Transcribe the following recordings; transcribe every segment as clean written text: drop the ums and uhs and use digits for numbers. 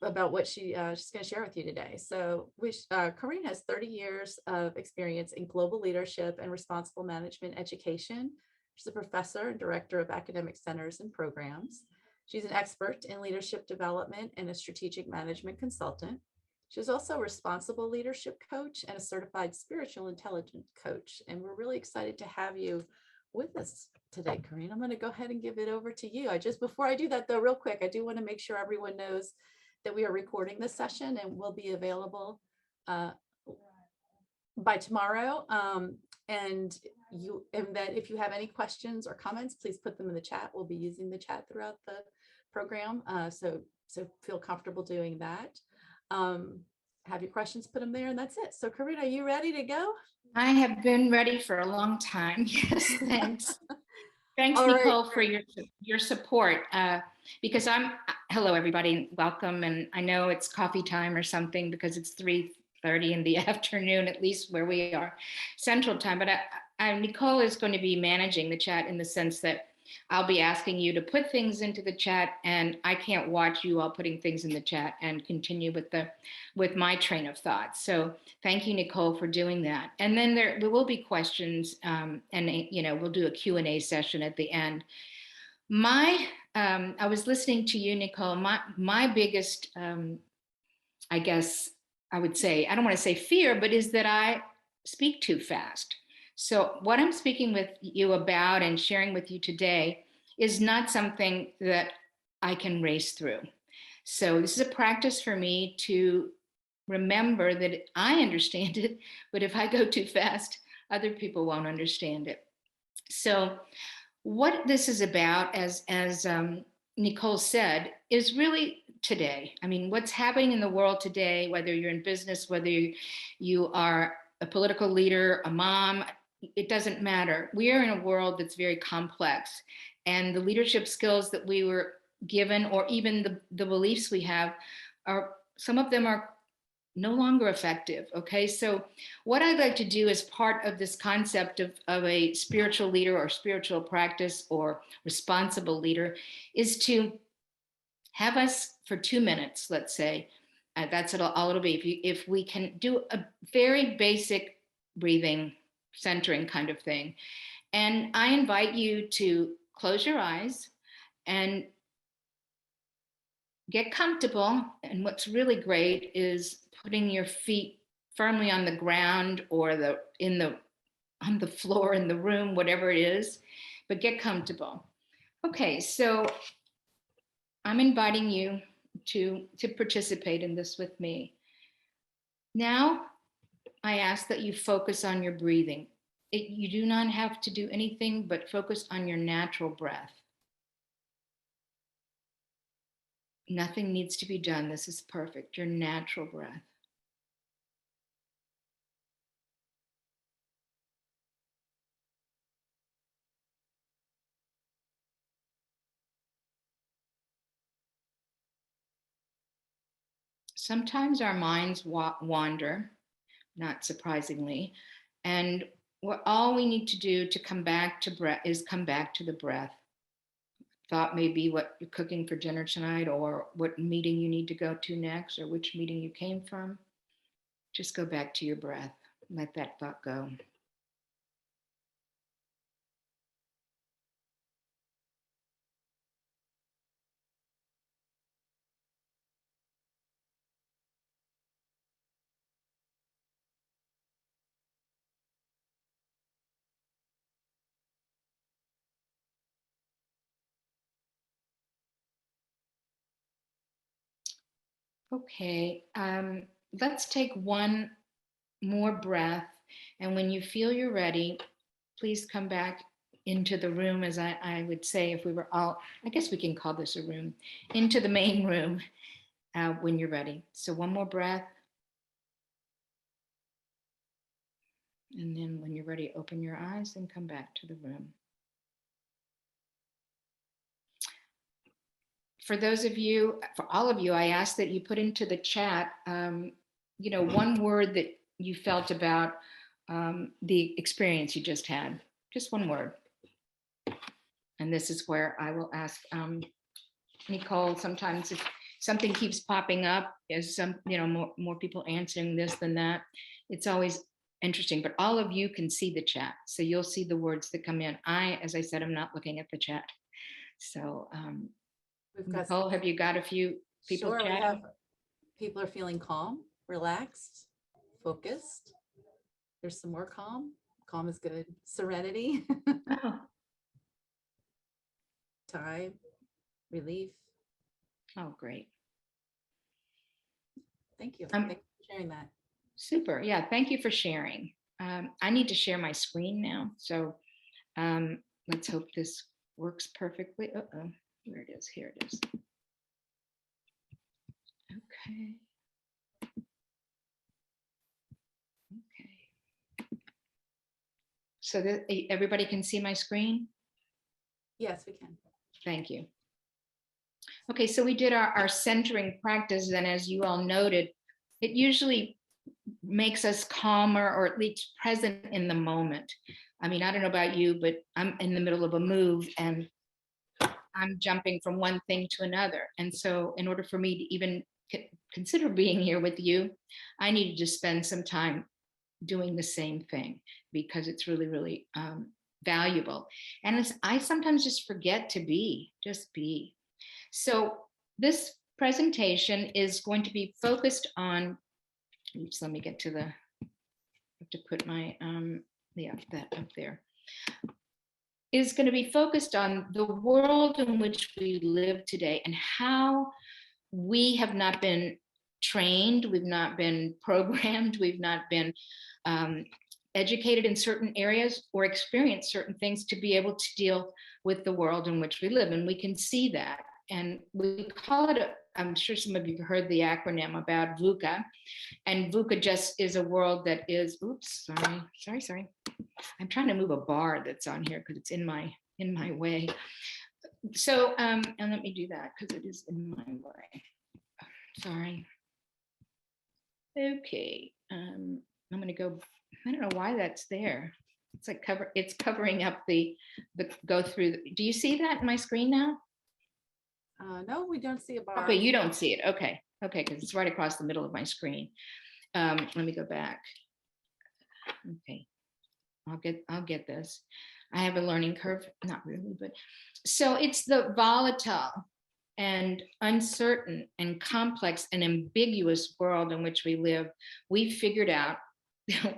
about what she's going to share with you today. So Corinne has 30 years of experience in global leadership and responsible management education. She's a professor and director of academic centers and programs. She's an expert in leadership development and a strategic management consultant. She's also a responsible leadership coach and a certified spiritual intelligence coach. And we're really excited to have you with us today, Corinne. I'm going to go ahead and give it over to you. Before I do that though, real quick, I do want to make sure everyone knows that we are recording this session and will be available by tomorrow. And that if you have any questions or comments, please put them in the chat. We'll be using the chat throughout the program. So feel comfortable doing that. Have your questions, put them there, and that's it. So Corinne, are you ready to go? I have been ready for a long time. Yes, thanks. Thanks, All Nicole, right. for your support. Because hello, everybody, welcome. And I know it's coffee time or something because it's 3:30 in the afternoon, at least where we are, Central Time. But Nicole is going to be managing the chat in the sense that I'll be asking you to put things into the chat, and I can't watch you all putting things in the chat and continue with my train of thought. So thank you, Nicole, for doing that. And then there will be questions, and we'll do a Q&A session at the end. I was listening to you, Nicole. My biggest, I guess I would say, I don't want to say fear, but is that I speak too fast. So what I'm speaking with you about and sharing with you today is not something that I can race through. So this is a practice for me to remember that I understand it, but if I go too fast, other people won't understand it. So what this is about, as Nicole said, is really today. I mean, what's happening in the world today, whether you're in business, whether you are a political leader, a mom, it doesn't matter. We are in a world that's very complex, and the leadership skills that we were given, or even the beliefs we have, some of them are no longer effective. Okay, so what I'd like to do as part of this concept of a spiritual leader or spiritual practice or responsible leader is to have us for 2 minutes, let's say, that's all it'll be. If we can do a very basic breathing, centering kind of thing. And I invite you to close your eyes and get comfortable. And what's really great is putting your feet firmly on the ground or on the floor in the room, whatever it is, but get comfortable. Okay, so I'm inviting you to participate in this with me. Now, I ask that you focus on your breathing. You do not have to do anything but focus on your natural breath. Nothing needs to be done. This is perfect, your natural breath. Sometimes our minds wander, not surprisingly, and all we need to do to come back to breath is come back to the breath. Thought may be what you're cooking for dinner tonight, or what meeting you need to go to next, or which meeting you came from. Just go back to your breath. Let that thought go. Okay, let's take one more breath. And when you feel you're ready, please come back into the room, as I would say if we were all, I guess we can call this a room, into the main room when you're ready. So one more breath. And then when you're ready, open your eyes and come back to the room. For those of you, for all of you, I ask that you put into the chat, one word that you felt about the experience you just had. Just one word. And this is where I will ask Nicole, sometimes if something keeps popping up, as some, more people answering this than that. It's always interesting, but all of you can see the chat. So you'll see the words that come in. As I said, I'm not looking at the chat. So We've got Nicole, have you got a few people Sure, we chatting? have people are feeling calm, relaxed, focused. There's some more calm. Calm is good. Serenity, Oh, time, relief. oh, great. Thank you. Thank you for sharing that. Super. Yeah, thank you for sharing. I need to share my screen now. So let's hope this works perfectly. Uh-oh, where it is. Here it is. Okay. Okay. So that everybody can see my screen? Yes, we can. Thank you. Okay, so we did our centering practice, and as you all noted, it usually makes us calmer, or at least present in the moment. I mean, I don't know about you, but I'm in the middle of a move and I'm jumping from one thing to another. And so in order for me to even consider being here with you, I needed to spend some time doing the same thing, because it's really, really valuable. And I sometimes just forget to just be. So this presentation is going to be focused on, oops, let me get to I have to put my, yeah, that up there, is going to be focused on the world in which we live today and how we have not been trained, we've not been programmed, we've not been educated in certain areas or experienced certain things to be able to deal with the world in which we live. And we can see that. And we call it, I'm sure some of you have heard the acronym about VUCA. And VUCA just is a world that is, oops, sorry. I'm trying to move a bar that's on here because it's in my way. So, and let me do that because it is in my way. Sorry. Okay, I'm gonna go, I don't know why that's there. It's like it's covering up the go through. Do you see that in my screen now? No, we don't see a bar. Okay, you don't see it. Okay, because it's right across the middle of my screen. Let me go back. Okay, I'll get this. I have a learning curve, not really, but so it's the volatile and uncertain and complex and ambiguous world in which we live. We figured out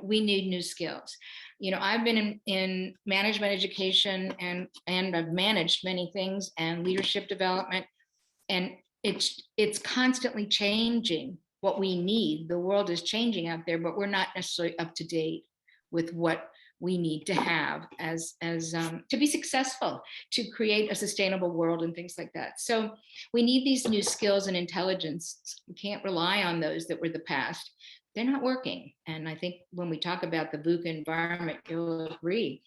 we need new skills. I've been in management education, and I've managed many things, and leadership development, and it's constantly changing what we need. The world is changing out there, but we're not necessarily up to date with what we need to have as to be successful, to create a sustainable world and things like that. So we need these new skills and intelligence. We can't rely on those that were the past. They're not working. And I think when we talk about the VUCA environment, you'll agree.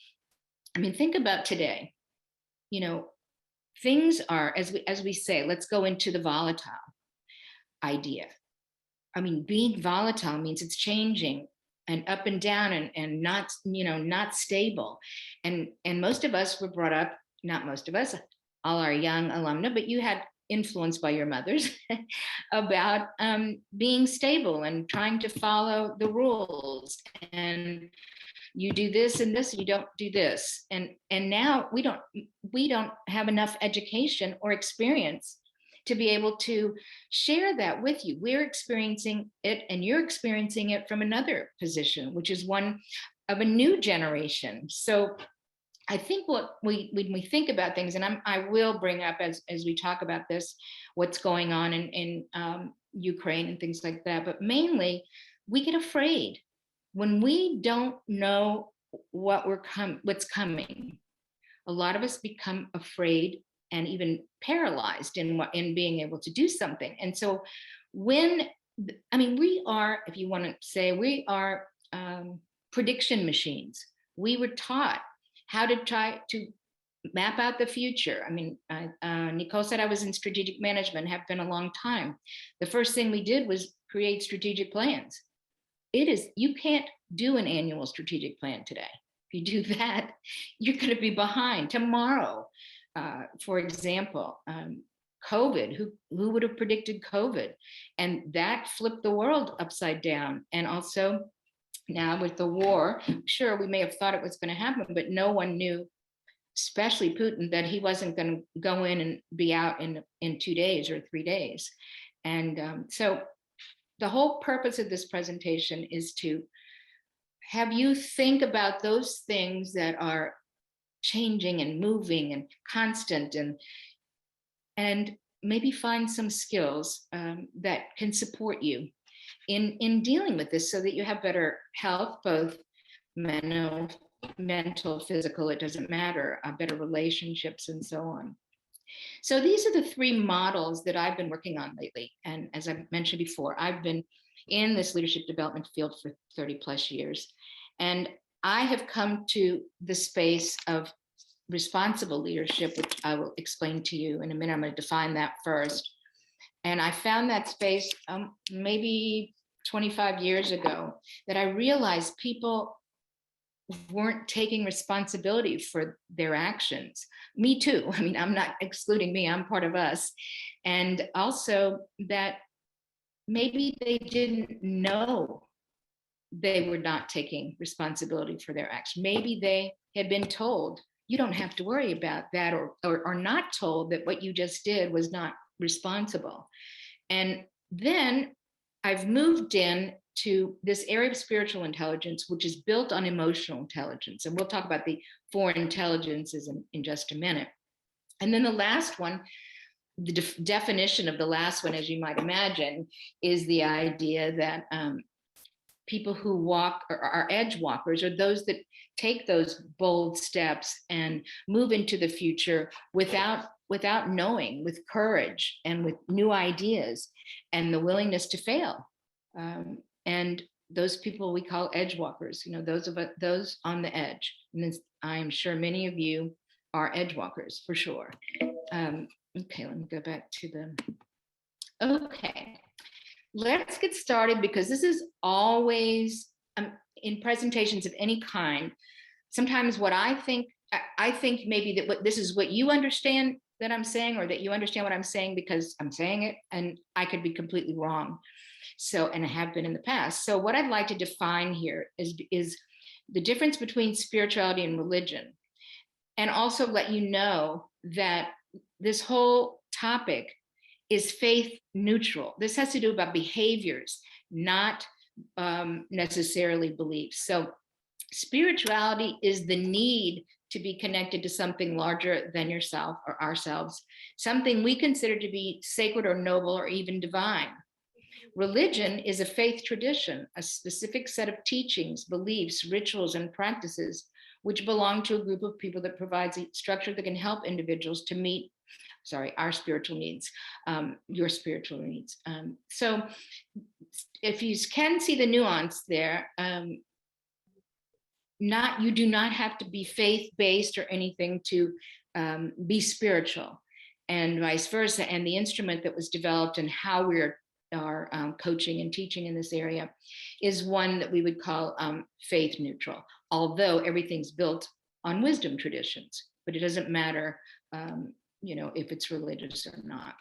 I mean, think about today. Things are, as we say, let's go into the volatile idea. I mean, being volatile means it's changing and up and down, and not, not stable. And most of us were brought up, not most of us, all our young alumna, but you had influenced by your mothers about being stable and trying to follow the rules. And you do this and this, you don't do this. And now we don't have enough education or experience to be able to share that with you. We're experiencing it, and you're experiencing it from another position, which is one of a new generation. So I think when we think about things, and I will bring up as we talk about this, what's going on in Ukraine and things like that, but mainly we get afraid when we don't know what's coming. A lot of us become afraid and even paralyzed in being able to do something. And so we are, if you want to say, we are prediction machines. We were taught how to try to map out the future. I mean, Nicole said I was in strategic management, have been a long time. The first thing we did was create strategic plans. You can't do an annual strategic plan today. If you do that, you're going to be behind tomorrow. For example, COVID. Who would have predicted COVID? And that flipped the world upside down. And also now with the war, sure, we may have thought it was going to happen, but no one knew, especially Putin, that he wasn't going to go in and be out in 2 days or 3 days. And so the whole purpose of this presentation is to have you think about those things that are changing and moving and constant, and maybe find some skills that can support you in dealing with this, so that you have better health, both mental, physical, it doesn't matter, better relationships and so on. So these are the 3 models that I've been working on lately. And as I mentioned before, I've been in this leadership development field for 30 plus years. And I have come to the space of responsible leadership, which I will explain to you in a minute. I'm going to define that first. And I found that space maybe 25 years ago, that I realized people weren't taking responsibility for their actions. Me too. I mean, I'm not excluding me, I'm part of us. And also that maybe they didn't know they were not taking responsibility for their action. Maybe they had been told, you don't have to worry about that, or not told that what you just did was not responsible. And then I've moved in to this area of spiritual intelligence, which is built on emotional intelligence. And we'll talk about the 4 intelligences in just a minute. And then the last one, the definition of the last one, as you might imagine, is the idea that people who walk or are edge walkers, or those that take those bold steps and move into the future without knowing, with courage and with new ideas and the willingness to fail. And those people we call edge walkers, those on the edge. And I'm sure many of you are edge walkers for sure. Okay, let me go back to okay. Let's get started, because this is always in presentations of any kind. Sometimes what I think maybe that this is what you understand that I'm saying, or that you understand what I'm saying because I'm saying it, and I could be completely wrong. So, and I have been in the past. So what I'd like to define here is the difference between spirituality and religion, and also let you know that this whole topic is faith neutral. This has to do about behaviors, not necessarily beliefs. So spirituality is the need to be connected to something larger than yourself or ourselves, something we consider to be sacred or noble or even divine. Religion is a faith tradition, a specific set of teachings, beliefs, rituals, and practices which belong to a group of people that provides a structure that can help individuals to meet our spiritual needs, your spiritual needs. So if you can see the nuance there, you do not have to be faith-based or anything to be spiritual, and vice versa. And the instrument that was developed and how we are coaching and teaching in this area is one that we would call faith neutral, although everything's built on wisdom traditions, but it doesn't matter if it's religious or not.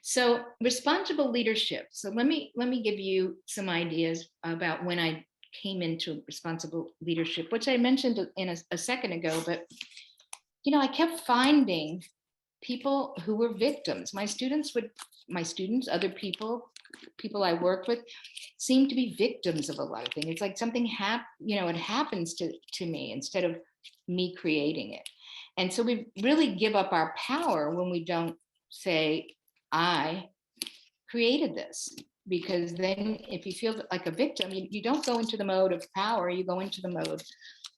So responsible leadership. So let me give you some ideas about when I came into responsible leadership, which I mentioned in a second ago, but I kept finding people who were victims. My students, other people I worked with, seemed to be victims of a lot of things. It's like something it happens to me instead of me creating it. And so we really give up our power when we don't say, I created this, because then if you feel like a victim, you don't go into the mode of power, you go into the mode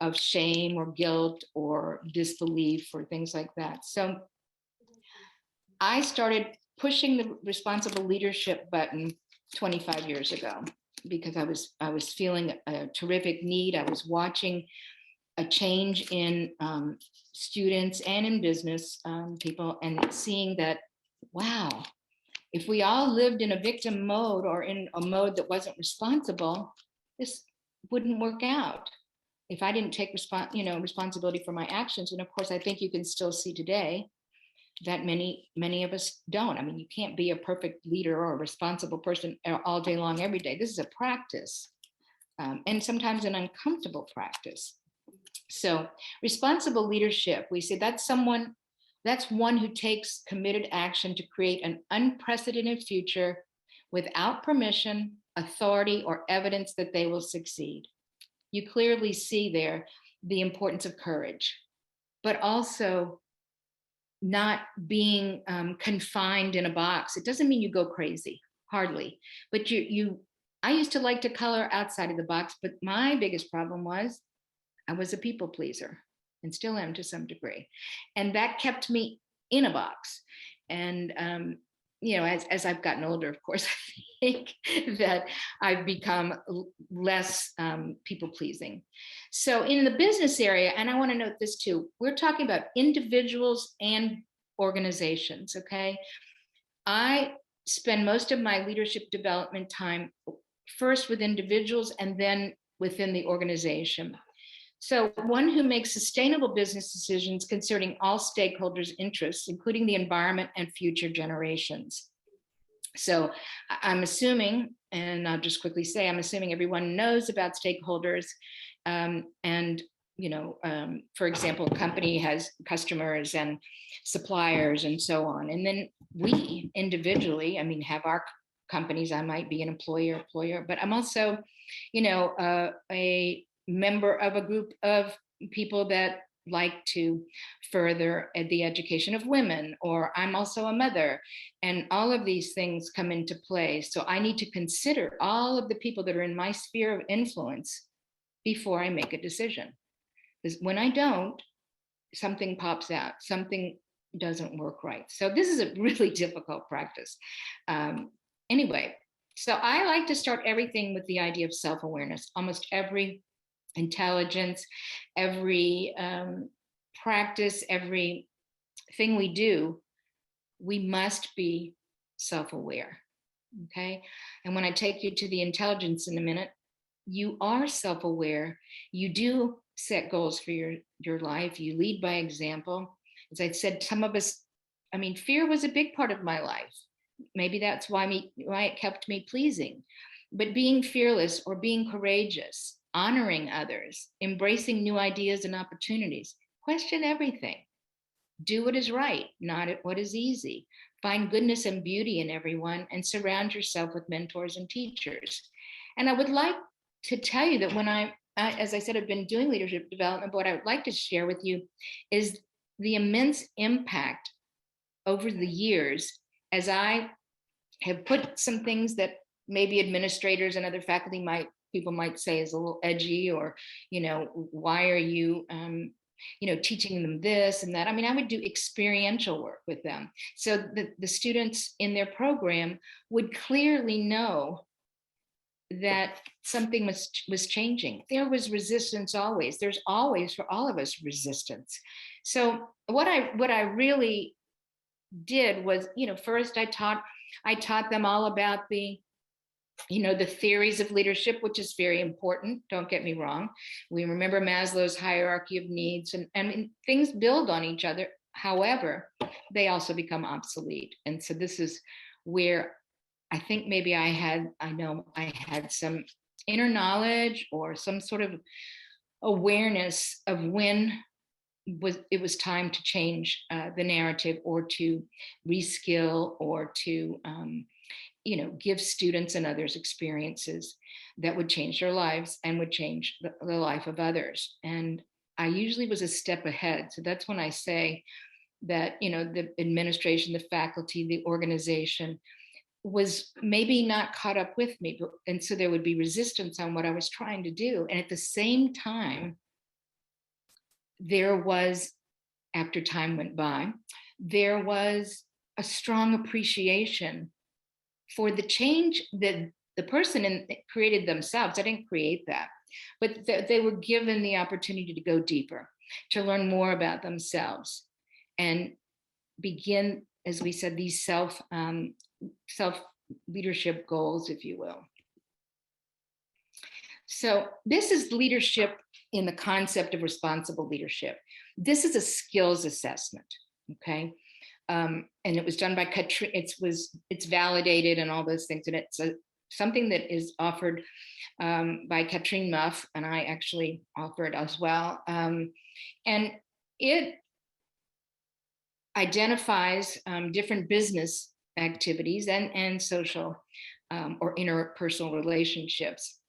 of shame or guilt or disbelief or things like that. So I started pushing the responsible leadership button 25 years ago, because I was feeling a terrific need. I was watching a change in students and in business people, and seeing that, wow, if we all lived in a victim mode or in a mode that wasn't responsible, this wouldn't work out. If I didn't take responsibility for my actions, and of course, I think you can still see today, that many of us don't. I mean, you can't be a perfect leader or a responsible person all day long, every day. This is a practice, and sometimes an uncomfortable practice. So responsible leadership, we say that's one who takes committed action to create an unprecedented future without permission, authority, or evidence that they will succeed. You clearly see there the importance of courage, but also not being confined in a box. It doesn't mean you go crazy, hardly. But I used to like to color outside of the box, but my biggest problem was I was a people pleaser and still am to some degree. And that kept me in a box. And, as I've gotten older, of course, I think that I've become less people pleasing. So in the business area, and I want to note this too, we're talking about individuals and organizations, okay? I spend most of my leadership development time first with individuals and then within the organization. So one who makes sustainable business decisions concerning all stakeholders' interests, including the environment and future generations. So I'm assuming, and I'll just quickly say, I'm assuming everyone knows about stakeholders. And, for example, a company has customers and suppliers and so on. And then we individually, have our companies. I might be an employer, but I'm also, a member of a group of people that like to further the education of women, or I'm also a mother, and all of these things come into play. So I need to consider all of the people that are in my sphere of influence before I make a decision. Because when I don't, something pops out, something doesn't work right. So this is a really difficult practice. Anyway, so I like to start everything with the idea of self-awareness. Almost every intelligence, every practice, every thing we do, we must be self-aware, okay? And when I take you to the intelligence in a minute, you are self-aware. You do set goals for your life. You lead by example. As I said, some of us, fear was a big part of my life. Maybe that's why it kept me pleasing. But being fearless or being courageous, honoring others, embracing new ideas and opportunities, question everything. Do what is right, not what is easy. Find goodness and beauty in everyone and surround yourself with mentors and teachers. And I would like to tell you that when as I said, I've been doing leadership development, but what I would like to share with you is the immense impact over the years as I have put some things that maybe administrators and other faculty people might say is a little edgy, or, why are you, teaching them this and that. I would do experiential work with them. So the students in their program would clearly know that something was changing. There was resistance always. There's always, for all of us, resistance. So what I really did was, first I taught them all about the theories of leadership, which is very important. Don't get me wrong. We remember Maslow's hierarchy of needs, and things build on each other. However, they also become obsolete. And so this is where I think maybe I had some inner knowledge or some sort of awareness of when it was time to change the narrative, or to reskill, or to give students and others experiences that would change their lives and would change the life of others. And I usually was a step ahead. So that's when I say that, the administration, the faculty, the organization was maybe not caught up with me. And so there would be resistance on what I was trying to do. And at the same time, there was, after time went by, there was a strong appreciation for the change that the person created themselves. I didn't create that, but they were given the opportunity to go deeper, to learn more about themselves, and begin, as we said, these self leadership goals, if you will. So this is leadership in the concept of responsible leadership. This is a skills assessment, okay? and it was done by Corinne. It's validated and all those things, and it's something that is offered by Corinne Muff, and I actually offer it as well. And it identifies different business activities and social or interpersonal relationships.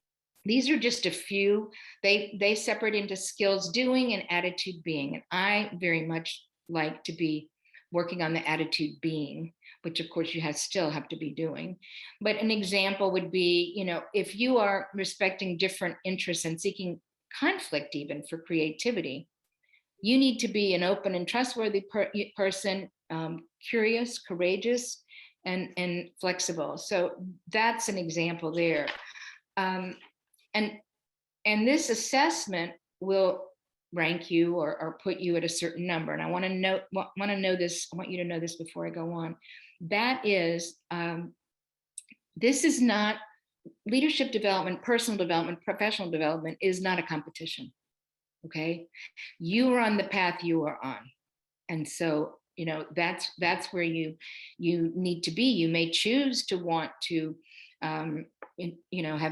These are just a few. They separate into skills doing and attitude being. And I very much like to be working on the attitude being, which of course you still have to be doing. But an example would be, if you are respecting different interests and seeking conflict even for creativity, you need to be an open and trustworthy person, curious, courageous, and flexible. So that's an example there. And this assessment will rank you or put you at a certain number. And I want you to know this before I go on. That is, this is not leadership development, personal development, professional development is not a competition. Okay, you are on the path you are on, and so that's where you need to be. You may choose to want to have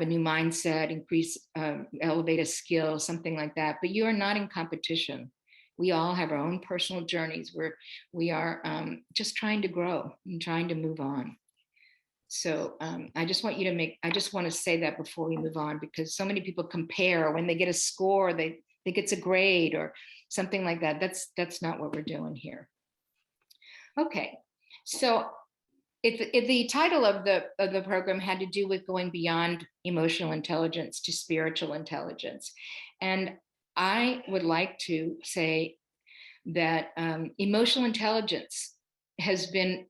a new mindset, increase, elevate a skill, something like that, but you are not in competition. We all have our own personal journeys where we are just trying to grow and trying to move on. So I just want to say that before we move on, because so many people compare. When they get a score, they think it's a grade or something like that. That's not what we're doing here. Okay, so the title of the program had to do with going beyond emotional intelligence to spiritual intelligence, and I would like to say that emotional intelligence has been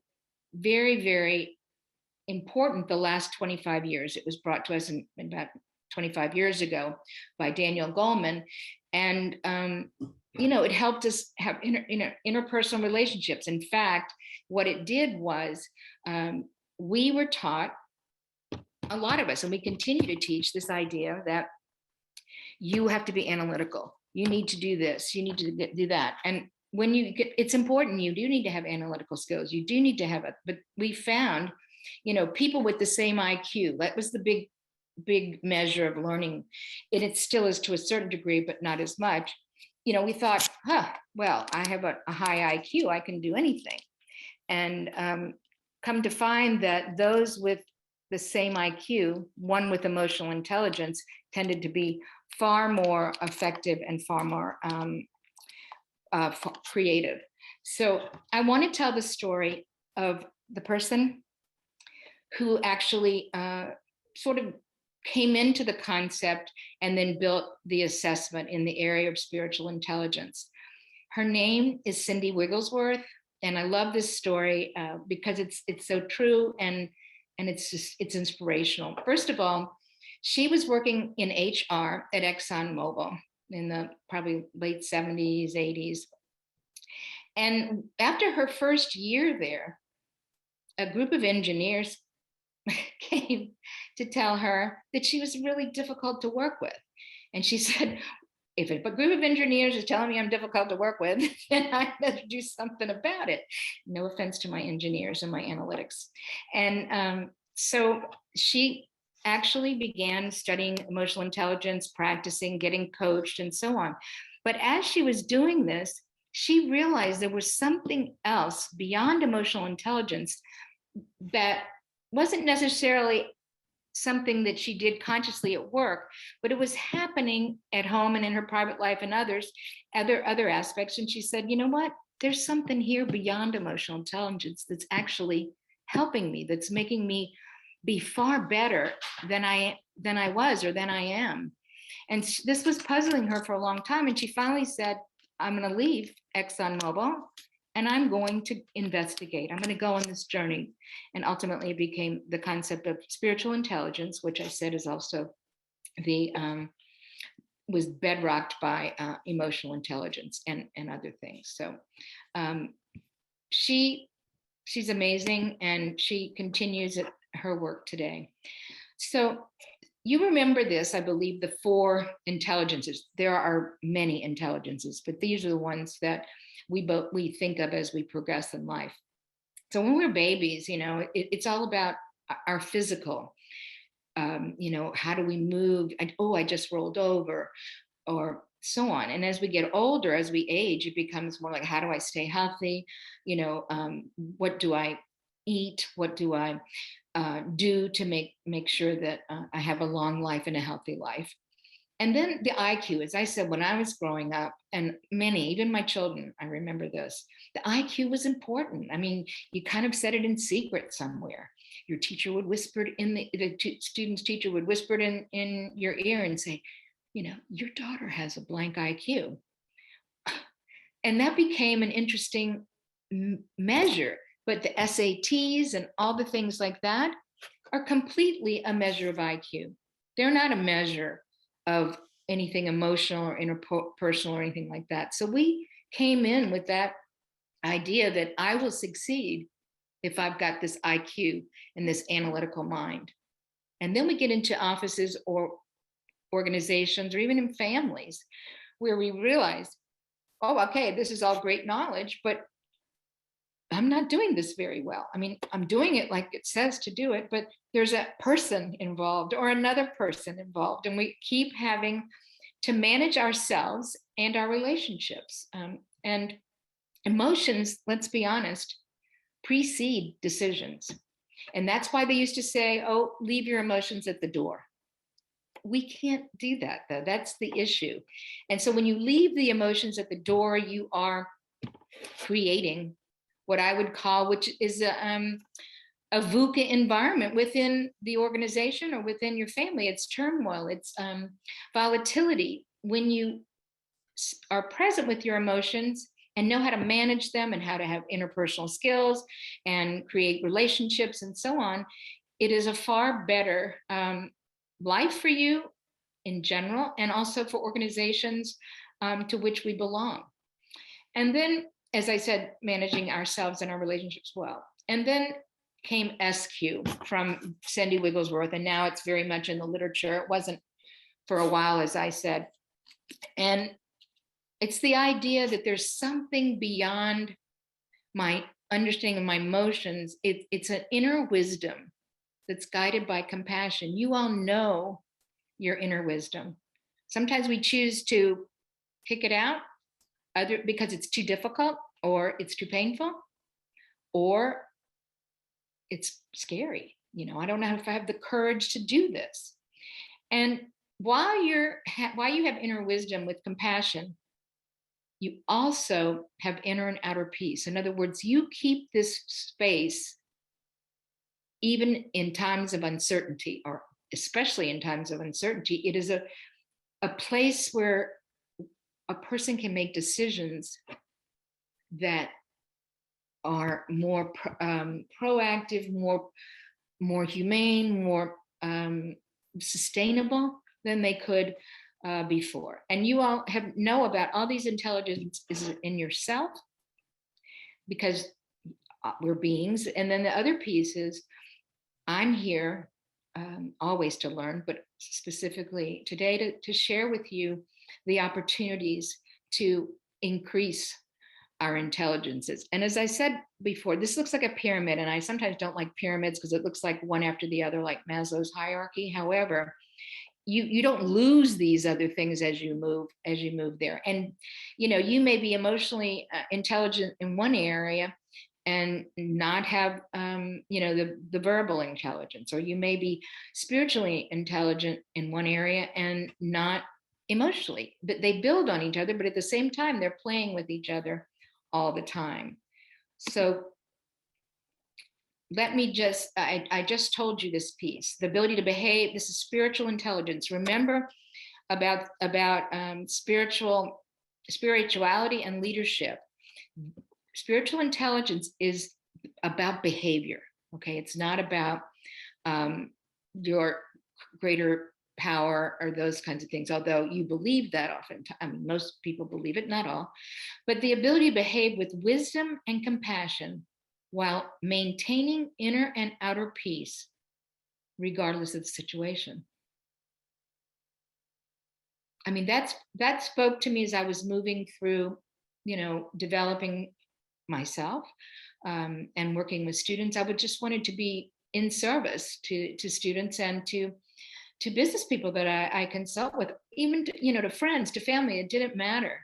very, very important the last 25 years. It was brought to us in about 25 years ago by Daniel Goleman, and it helped us have interpersonal relationships. In fact, what it did was we were taught, a lot of us, and we continue to teach this idea that you have to be analytical. You need to do this. You need to do that. And when it's important. You do need to have analytical skills. You do need to have it. But we found, people with the same IQ. That was the big measure of learning. And it still is to a certain degree, but not as much. We thought, well, I have a high IQ. I can do anything. And come to find that those with the same IQ, one with emotional intelligence, tended to be far more effective and far more creative. So I want to tell the story of the person who actually sort of came into the concept and then built the assessment in the area of spiritual intelligence. Her name is Cindy Wigglesworth, and I love this story because it's so true and it's inspirational. First of all, she was working in HR at ExxonMobil in the probably late 70s, 80s. And after her first year there, a group of engineers came to tell her that she was really difficult to work with. And she said, if a group of engineers is telling me I'm difficult to work with, then I better do something about it. No offense to my engineers and my analytics. And so she actually began studying emotional intelligence, practicing, getting coached, and so on. But as she was doing this, she realized there was something else beyond emotional intelligence that wasn't necessarily something that she did consciously at work, but it was happening at home and in her private life and other aspects. And she said, you know what? There's something here beyond emotional intelligence that's actually helping me, that's making me be far better than I was or than I am. And this was puzzling her for a long time. And she finally said, I'm going to leave ExxonMobil and I'm going to investigate. I'm going to go on this journey. And ultimately it became the concept of spiritual intelligence, which I said is also was bedrocked by emotional intelligence and other things. So she's amazing, and she continues her work today. So you remember this, I believe, the 4 intelligences. There are many intelligences, but these are the ones that we think of as we progress in life. So when we're babies, it's all about our physical. How do we move? I just rolled over, or so on. And as we get older, as we age, it becomes more like, how do I stay healthy? What do I eat? What do I do to make sure that I have a long life and a healthy life? And then the IQ, as I said, when I was growing up, and many, even my children, I remember this, the IQ was important. I mean, you kind of said it in secret somewhere. Your teacher would whisper it the student's teacher would whisper it in your ear and say, your daughter has a blank IQ. And that became an interesting measure. But the SATs and all the things like that are completely a measure of IQ. They're not a measure of anything emotional or interpersonal or anything like that. So we came in with that idea that I will succeed if I've got this IQ and this analytical mind. And then we get into offices or organizations or even in families where we realize, oh, okay, this is all great knowledge, but I'm not doing this very well. I mean, I'm doing it like it says to do it, but there's a person involved or another person involved. And we keep having to manage ourselves and our relationships. And emotions, let's be honest, precede decisions. And that's why they used to say, oh, leave your emotions at the door. We can't do that, though. That's the issue. And so when you leave the emotions at the door, you are creating what I would call, which is a VUCA environment within the organization or within your family. It's turmoil, it's volatility. When you are present with your emotions and know how to manage them and how to have interpersonal skills and create relationships and so on, it is a far better life for you in general, and also for organizations to which we belong. And then, as I said, managing ourselves and our relationships well. And then came SQ from Cindy Wigglesworth, and now it's very much in the literature. It wasn't for a while, as I said. And it's the idea that there's something beyond my understanding of my emotions. It's an inner wisdom that's guided by compassion. You all know your inner wisdom. Sometimes we choose to kick it out, either because it's too difficult or it's too painful or it's scary. I don't know if I have the courage to do this. And while you have inner wisdom with compassion, you also have inner and outer peace. In other words, you keep this space even in times of uncertainty, or especially in times of uncertainty. It is a place where a person can make decisions that are more proactive, more humane, more sustainable than they could before. And you all know about all these intelligences in yourself, because we're beings. And then the other piece is, I'm here always to learn, but specifically today to share with you the opportunities to increase our intelligences. And as I said before, this looks like a pyramid, and I sometimes don't like pyramids because it looks like one after the other, like Maslow's hierarchy. However, you don't lose these other things as you move there. And you may be emotionally intelligent in one area and not have the verbal intelligence, or you may be spiritually intelligent in one area and not emotionally. But they build on each other, but at the same time they're playing with each other all the time. So let me I just told you this piece, the ability to behave. This is spiritual intelligence. Remember about spirituality and leadership. Spiritual intelligence is about behavior. Okay, it's not about your greater power or those kinds of things, although you believe that often. I mean, most people believe it, not all. But the ability to behave with wisdom and compassion while maintaining inner and outer peace, regardless of the situation. I mean, that spoke to me as I was moving through, developing myself, and working with students, I would just wanted to be in service to students and to business people that I consult with, even to, to friends, to family. It didn't matter.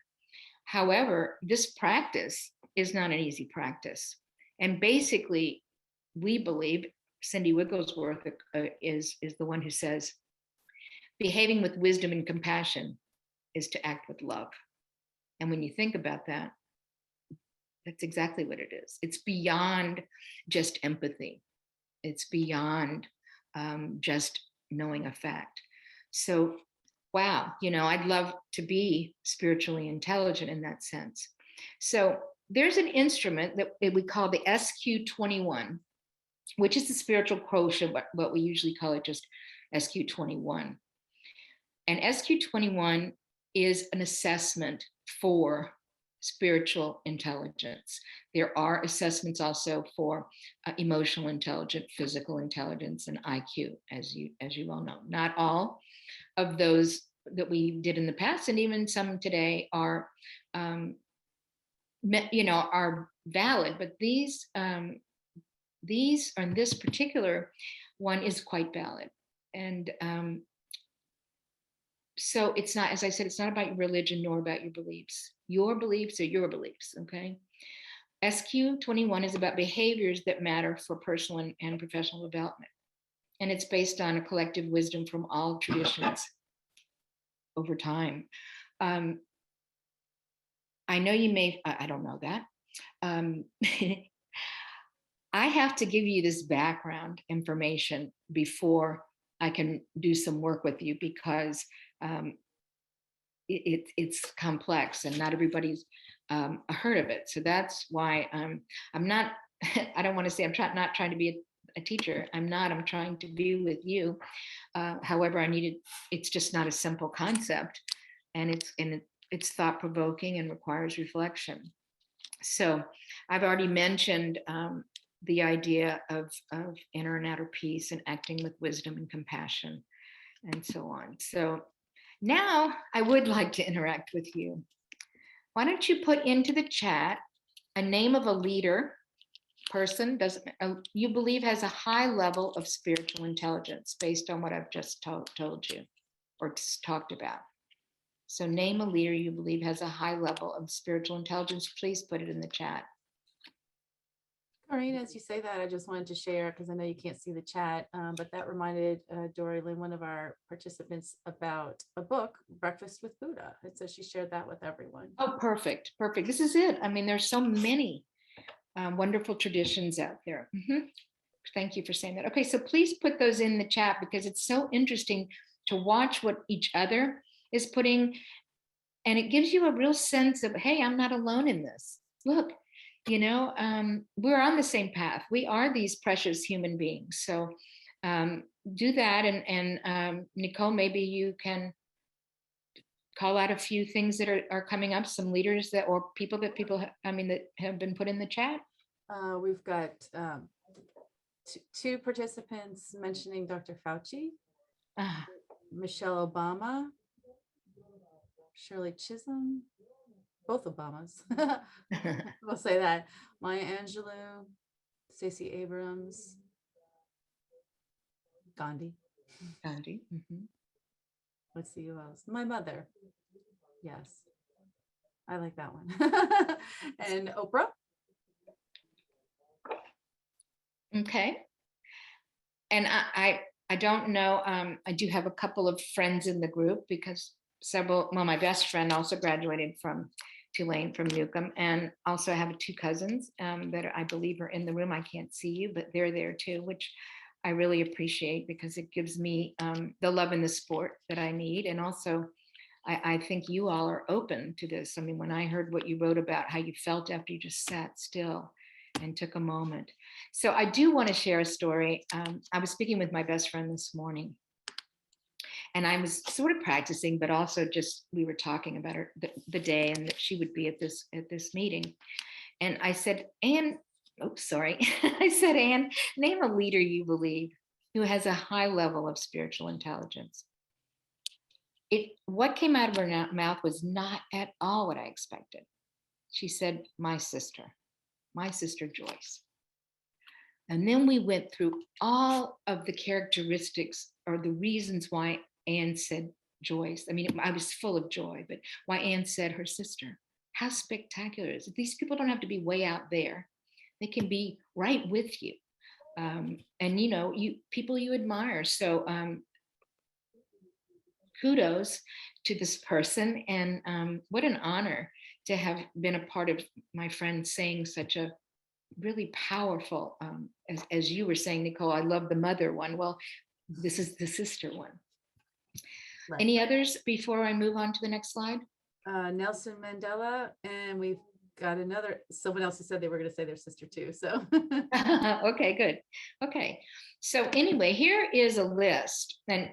However, this practice is not an easy practice. And basically, we believe, Cindy Wigglesworth is the one who says, behaving with wisdom and compassion is to act with love. And when you think about that, that's exactly what it is. It's beyond just empathy. It's beyond just knowing a fact. So, wow, I'd love to be spiritually intelligent in that sense. So there's an instrument that we call the SQ21, which is the spiritual quotient, what we usually call it just SQ21. And SQ21 is an assessment for spiritual intelligence. There are assessments also for emotional intelligence, physical intelligence, and IQ, as you well know. Not all of those that we did in the past, and even some today, are are valid. But these and this particular one is quite valid. And so it's not, as I said, it's not about your religion nor about your beliefs. Your beliefs are your beliefs, okay? SQ21 is about behaviors that matter for personal and professional development. And it's based on a collective wisdom from all traditions over time. I know you may, I don't know that. I have to give you this background information before I can do some work with you, because it's complex and not everybody's heard of it. So that's why I'm not, I don't want to say not trying to be a teacher. I'm trying to be with you. However, it's just not a simple concept, and it's thought provoking and requires reflection. So I've already mentioned the idea of inner and outer peace and acting with wisdom and compassion and so on. So now I would like to interact with you. Why don't you put into the chat a name of a leader, person, you believe has a high level of spiritual intelligence based on what I've just told you or just talked about. So name a leader you believe has a high level of spiritual intelligence. Please put it in the chat. Corinne, as you say that, I just wanted to share, because I know you can't see the chat, but that reminded Dory Lynn, one of our participants, about a book, Breakfast with Buddha. And so she shared that with everyone. Oh, perfect. Perfect. This is it. I mean, there's so many wonderful traditions out there. Mm-hmm. Thank you for saying that. Okay, so please put those in the chat, because it's so interesting to watch what each other is putting. And it gives you a real sense of, hey, I'm not alone in this. Look, we're on the same path. We are these precious human beings. So do that. And Nicole, maybe you can call out a few things that are coming up, some leaders or people that have been put in the chat. We've got two participants mentioning Dr. Fauci, Michelle Obama, Shirley Chisholm, both Obamas. We'll say that. Maya Angelou, Stacey Abrams, Gandhi. Mm-hmm. Let's see who else. My mother. Yes. I like that one. And Oprah. Okay. And I don't know. I do have a couple of friends in the group, because my best friend also graduated from Tulane, from Newcomb, and also I have two cousins that I believe are in the room. I can't see you, but they're there too, which I really appreciate, because it gives me the love in the sport that I need. And also, I think you all are open to this. I mean, when I heard what you wrote about how you felt after you just sat still and took a moment. So I do want to share a story. I was speaking with my best friend this morning, and I was sort of practicing, but also just, we were talking about the day, and that she would be at this meeting. And I said, Anne, I said, Anne, name a leader you believe who has a high level of spiritual intelligence. What came out of her mouth was not at all what I expected. She said, my sister. my sister Joyce. And then we went through all of the characteristics or the reasons why Anne said Joyce. I mean, I was full of joy, but why Anne said her sister. How spectacular is it? These people don't have to be way out there. They can be right with you. And people you admire. So kudos to this person. And what an honor to have been a part of my friend saying such a really powerful, as you were saying, Nicole, I love the mother one. Well, this is the sister one. Right. Any others before I move on to the next slide? Nelson Mandela, and we've got someone else who said they were going to say their sister too. So okay, good. Okay. So anyway, here is a list, and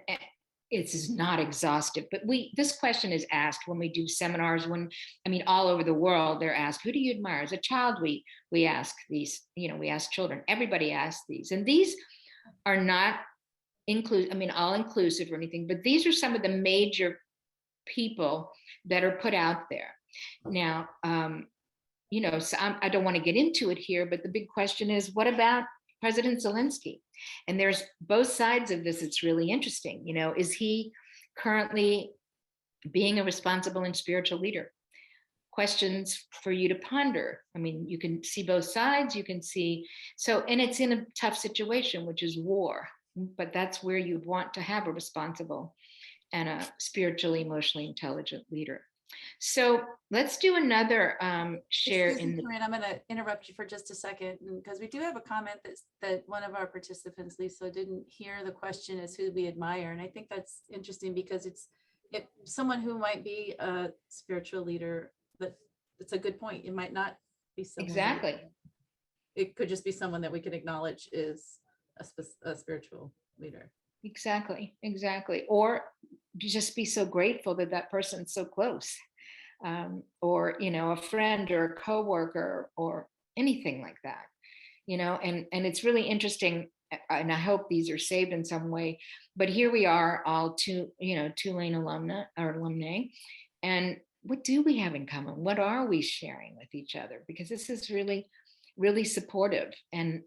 it's not exhaustive, but this question is asked when we do seminars, all over the world, they're asked, who do you admire? As a child, we ask these, we ask children, everybody asks these, and these are not all inclusive or anything, but these are some of the major people that are put out there. Now, so I don't want to get into it here, but the big question is, what about President Zelensky? And there's both sides of this. It's really interesting. Is he currently being a responsible and spiritual leader? Questions for you to ponder. You can see both sides. You can see, and it's in a tough situation, which is war, but that's where you'd want to have a responsible and a spiritually, emotionally intelligent leader. So let's do another share. Corinne, I'm going to interrupt you for just a second, because we do have a comment that one of our participants, Lisa, didn't hear the question as who we admire. And I think that's interesting because it's someone who might be a spiritual leader, but it's a good point. It might not be someone. Exactly. It could just be someone that we can acknowledge is a spiritual leader. Exactly. Or just be so grateful that person's so close, or a friend or a coworker or anything like that, and it's really interesting, and I hope these are saved in some way. But here we are, all Tulane alumni, and what do we have in common? What are we sharing with each other? Because this is really, really supportive, and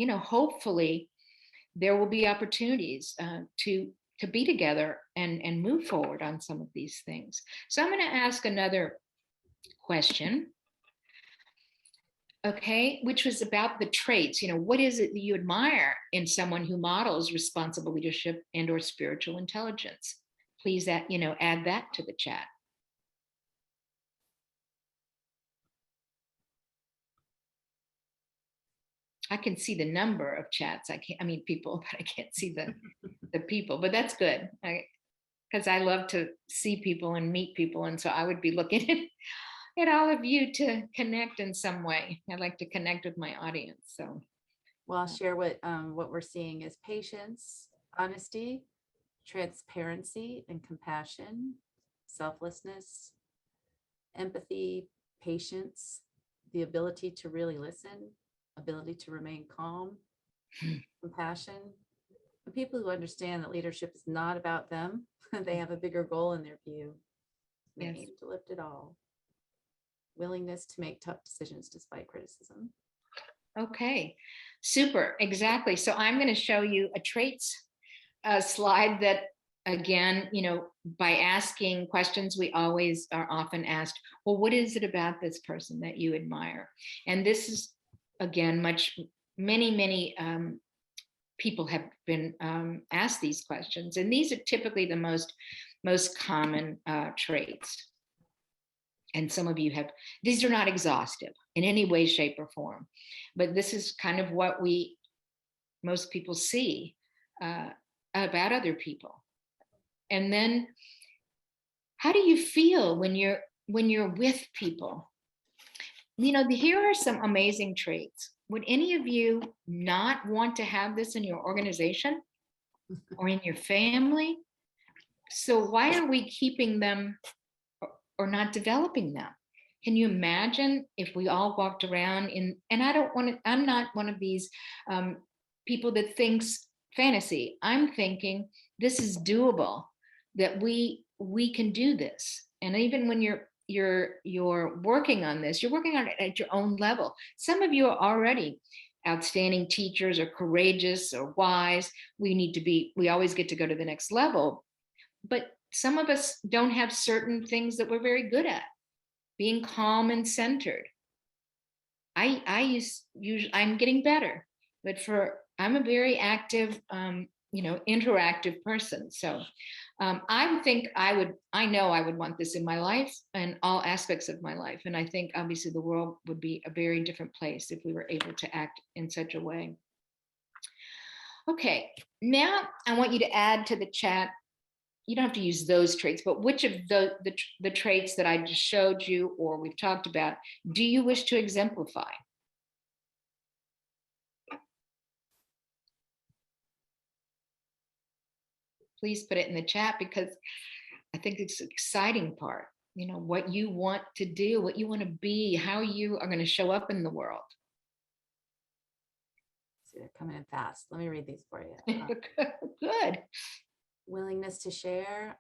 hopefully there will be opportunities to be together and move forward on some of these things. So I'm going to ask another question, okay, which was about the traits. What is it that you admire in someone who models responsible leadership and or spiritual intelligence? Please add that to the chat. I can see the number of chats. People, but I can't see the people, but that's good. Because I love to see people and meet people. And so I would be looking at all of you to connect in some way. I'd like to connect with my audience. So, well, I'll share what we're seeing is patience, honesty, transparency and compassion, selflessness, empathy, patience, the ability to really listen, ability to remain calm, compassion. The people who understand that leadership is not about them, they have a bigger goal in their view. They aim to lift it all. Willingness to make tough decisions despite criticism. Okay, super, exactly. So I'm going to show you a traits slide that, again, by asking questions, we always are often asked, well, what is it about this person that you admire? And this is, again, many people have been asked these questions, and these are typically the most common traits. And some of you these are not exhaustive in any way, shape, or form, but this is kind of what most people see about other people. And then, how do you feel when you're with people? Here are some amazing traits. Would any of you not want to have this in your organization or in your family? So why are we keeping them or not developing them? Can you imagine if we all walked around and I'm not one of these people that thinks fantasy. I'm thinking this is doable, that we can do this. And even when you're you're working on this, you're working on it at your own level. Some of you are already outstanding teachers or courageous or wise. We always get to go to the next level. But some of us don't have certain things that we're very good at. Being calm and centered. I'm getting better, but I'm a very active, interactive person. So I know I would want this in my life and all aspects of my life. And I think obviously the world would be a very different place if we were able to act in such a way. Okay, now I want you to add to the chat. You don't have to use those traits, but which of the traits that I just showed you or we've talked about do you wish to exemplify? Please put it in the chat, because I think it's the exciting part, what you want to do, what you want to be, how you are going to show up in the world. See, they're coming in fast. Let me read these for you. Good. Willingness to share,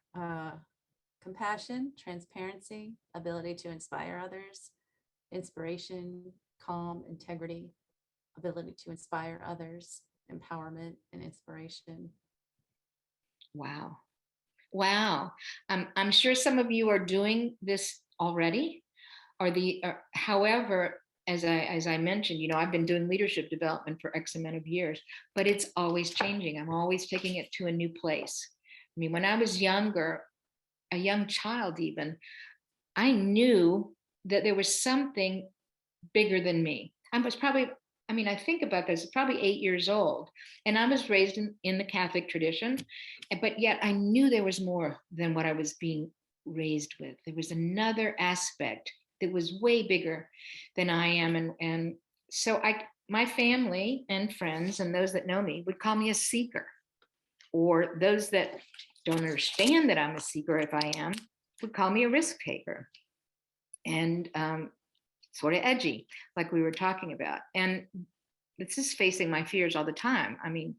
compassion, transparency, ability to inspire others, inspiration, calm, integrity, ability to inspire others, empowerment, and inspiration. Wow. Wow. I'm sure some of you are doing this already, however, as I mentioned, I've been doing leadership development for X amount of years, but it's always changing. I'm always taking it to a new place. I mean, when I was younger, a young child even, I knew that there was something bigger than me. I think about this, probably 8 years old. And I was raised in the Catholic tradition, but yet I knew there was more than what I was being raised with. There was another aspect that was way bigger than I am. And so my family and friends and those that know me would call me a seeker, or those that don't understand that I'm a seeker, if I am, would call me a risk taker. And sort of edgy, like we were talking about. And this is facing my fears all the time. I mean,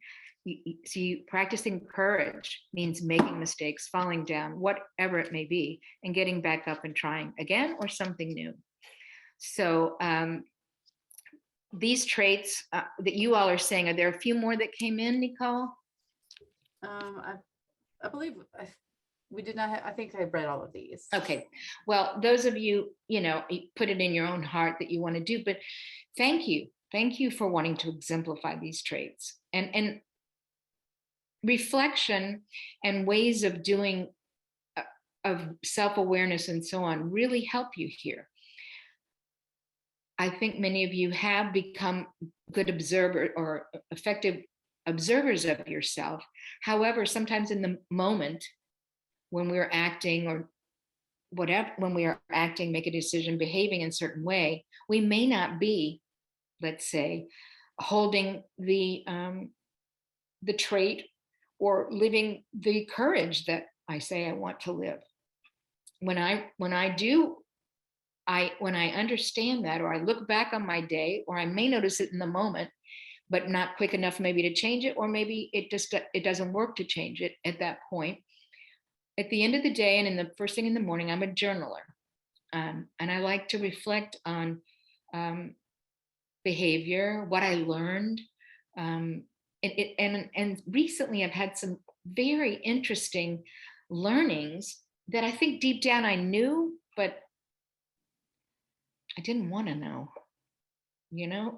practicing courage means making mistakes, falling down, whatever it may be, and getting back up and trying again or something new. So these traits that you all are saying, are there a few more that came in, Nicole? I believe we did not have, I think I read all of these. Okay. Well, those of you, put it in your own heart that you want to do, but thank you. Thank you for wanting to exemplify these traits. And reflection and ways of doing, of self-awareness and so on really help you here. I think many of you have become good observer or effective observers of yourself. However, sometimes in the moment, when we're acting or whatever, when we are acting, make a decision, behaving in a certain way, we may not be, let's say, holding the trait or living the courage that I say I want to live. When I understand that, or I look back on my day, or I may notice it in the moment, but not quick enough maybe to change it, or maybe it doesn't work to change it at that point. At the end of the day and in the first thing in the morning, I'm a journaler. And I like to reflect on behavior, what I learned. And recently I've had some very interesting learnings that I think deep down I knew, but I didn't want to know.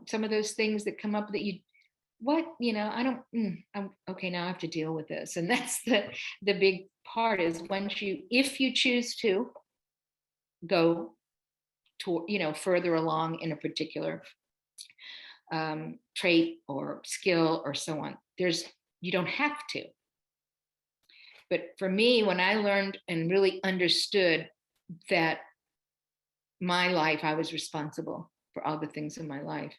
Some of those things that come up that I'm okay, now I have to deal with this. And that's the big part is if you choose to go to, further along in a particular trait or skill or so on, you don't have to. But for me, when I learned and really understood that my life, I was responsible for all the things in my life,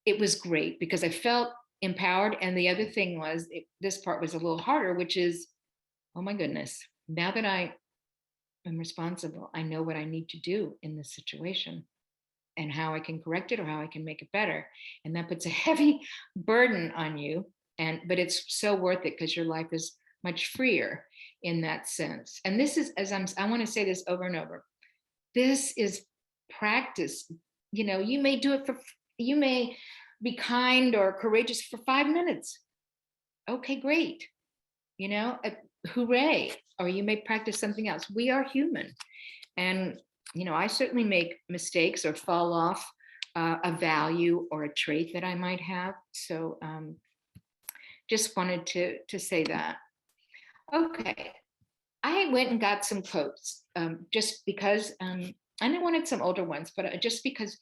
it was great because I felt empowered. And the other thing was, this part was a little harder, which is, oh my goodness, now that I am responsible, I know what I need to do in this situation and how I can correct it or how I can make it better. And that puts a heavy burden on you. But it's so worth it because your life is much freer in that sense. And this is, I want to say this over and over, this is practice. You may do it you may be kind or courageous for 5 minutes. Okay, great. Hooray. Or you may practice something else. We are human. And, I certainly make mistakes or fall off a value or a trait that I might have. So just wanted to say that. Okay. I went and got some quotes just because, and I wanted some older ones, but just because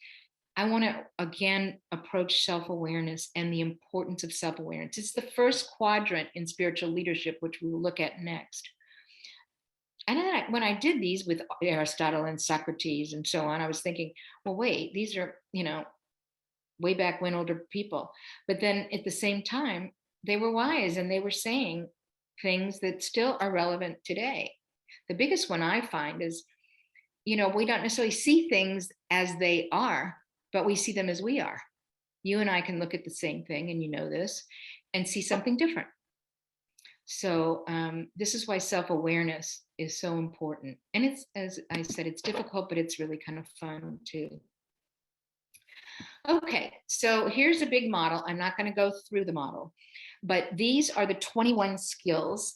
I want to again approach self-awareness and the importance of self-awareness. It's the first quadrant in spiritual leadership, which we will look at next. And then when I did these with Aristotle and Socrates and so on, I was thinking, well, wait, these are, way back when older people. But then at the same time, they were wise and they were saying things that still are relevant today. The biggest one I find is, we don't necessarily see things as they are, but we see them as we are. You and I can look at the same thing, and this, and see something different. So this is why self-awareness is so important. And it's, as I said, it's difficult, but it's really kind of fun too. Okay, so here's a big model. I'm not going to go through the model, but these are the 21 skills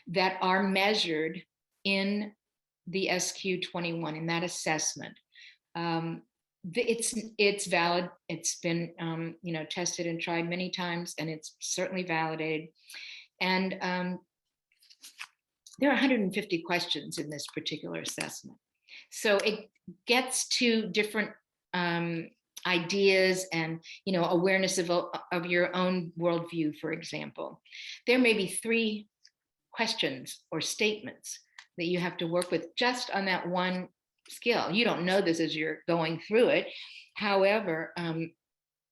that are measured in the SQ21, in that assessment. It's valid. It's been tested and tried many times, and it's certainly validated. And there are 150 questions in this particular assessment. So it gets to different ideas and awareness of your own worldview, for example. There may be 3 questions or statements that you have to work with just on that one skill. You don't know this as you're going through it. However,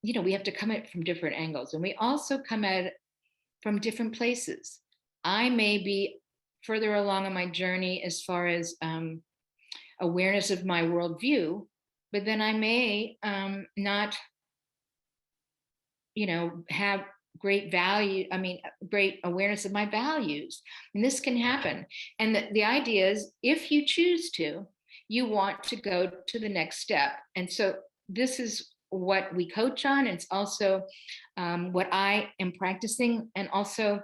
we have to come at it from different angles, and we also come at it from different places. I may be further along on my journey as far as awareness of my worldview, but then I may not, have great awareness of my values. And this can happen. And the idea is, if you choose to, you want to go to the next step. And so this is what we coach on. It's also what I am practicing. And also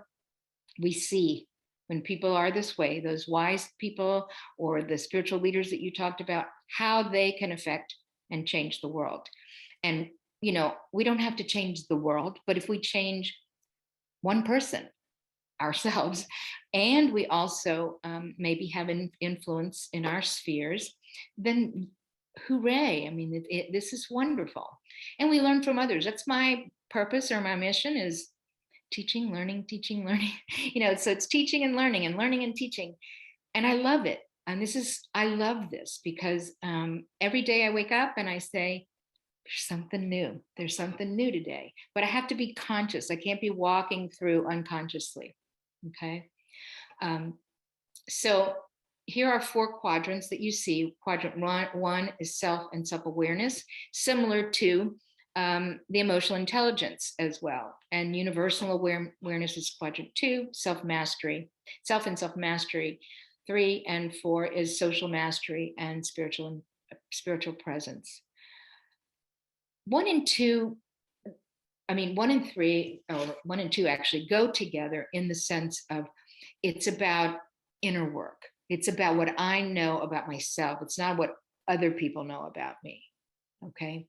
we see when people are this way, those wise people or the spiritual leaders that you talked about, how they can affect and change the world. And, we don't have to change the world, but if we change one person, ourselves, and we also maybe have an influence in our spheres, then hooray. I mean, this is wonderful. And we learn from others. That's my purpose, or my mission, is teaching, learning, so it's teaching and learning and teaching. And I love it. And I love this because every day I wake up and I say, there's something new today, but I have to be conscious. I can't be walking through unconsciously. Okay. So here are 4 quadrants that you see. Quadrant one is self and self-awareness, similar to the emotional intelligence as well. And universal awareness is quadrant 2, self and self-mastery. 3 and 4 is social mastery and spiritual presence. 1 and 2, 1 and 3, or 1 and 2 actually go together in the sense of it's about inner work. It's about what I know about myself. It's not what other people know about me. Okay.